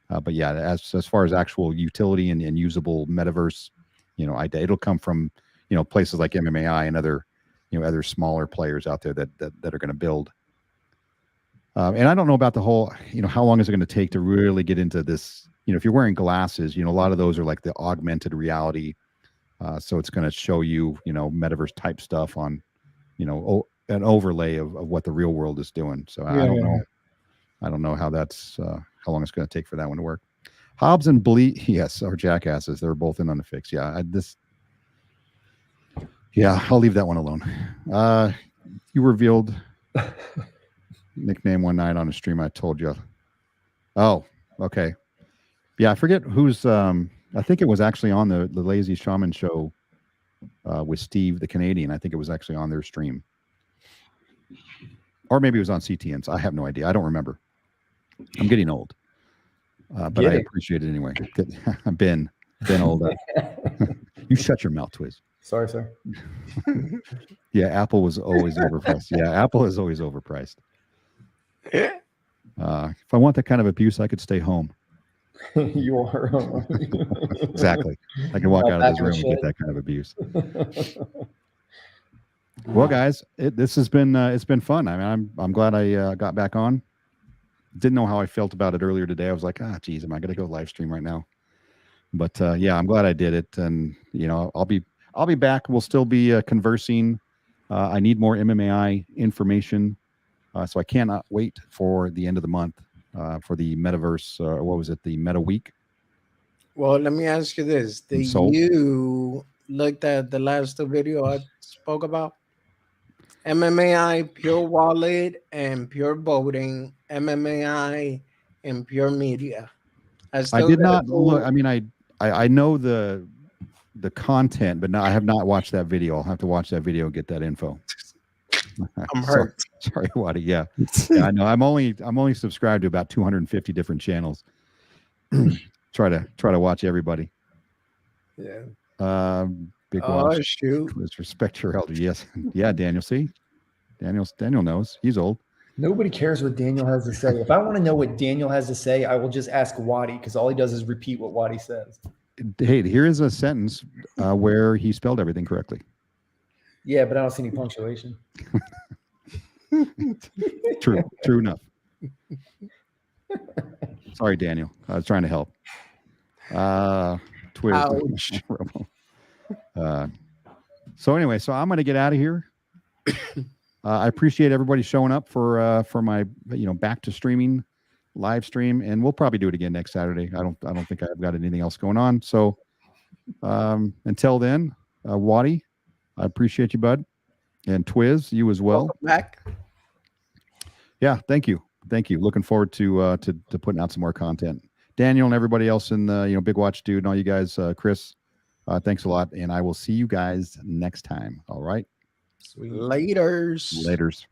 But yeah, as far as actual utility and usable metaverse, it'll come from places like MMAI and other smaller players out there that are going to build. And I don't know about the whole, how long is it going to take to really get into this? If you're wearing glasses, a lot of those are like the augmented reality. So it's going to show you, metaverse type stuff on, an overlay of what the real world is doing. So I don't know. I don't know how how long it's going to take for that one to work. Hobbs and yes, are jackasses. They're both in on the fix. Yeah. I'll leave that one alone. You revealed nickname one night on a stream. I told you. Oh, okay. Yeah, I forget who's. I think it was actually on the Lazy Shaman show with Steve the Canadian. I think it was actually on their stream, or maybe it was on CTN's. I have no idea. I don't remember. I'm getting old, but I appreciate it anyway. I've been old. You shut your mouth, Twiz. Sorry, sir. Yeah, Apple was always overpriced. Yeah, Apple is always overpriced. If I want that kind of abuse, I could stay home. You are. Exactly. I can walk out of this room and get that kind of abuse. Well, guys, this has been it's been fun. I mean, I'm glad I got back on. Didn't know how I felt about it earlier today. I was like, geez, am I going to go live stream right now? But yeah, I'm glad I did it, and I'll be back. We'll still be conversing. I need more MMAI information, so I cannot wait for the end of the month for the metaverse. What was it? The Meta Week. Well, let me ask you this: Do So- you looked at the last 2 video I spoke about, MMAI, pure wallet, and pure voting, MMAI, and pure media. I still did gotta not look. go- I mean, I know the content, but no, I have not watched that video. I'll have to watch that video and get that info. I'm Sorry- hurt. Sorry, Waddy. Yeah. Yeah, I know. I'm only subscribed to about 250 different channels. try to watch everybody. Yeah. Big Oh watch. shoot. Let's respect your elder. Yes. Yeah, Daniel. See, Daniel knows. He's old. Nobody cares what Daniel has to say. If I want to know what Daniel has to say, I will just ask Waddy because all he does is repeat what Waddy says. Hey, here is a sentence where he spelled everything correctly. Yeah, but I don't see any punctuation. True enough. Sorry, Daniel. I was trying to help. Twitter. Ouch. So anyway, so I'm going to get out of here. I appreciate everybody showing up for my back to streaming live stream, and we'll probably do it again next Saturday. I don't think I've got anything else going on. So until then, Waddy, I appreciate you, bud, and Twiz, you as well. Welcome back. Yeah, thank you. Looking forward to putting out some more content. Daniel and everybody else in the Big Watch Dude and all you guys, Chris, thanks a lot, and I will see you guys next time. All right. Laters. Laters.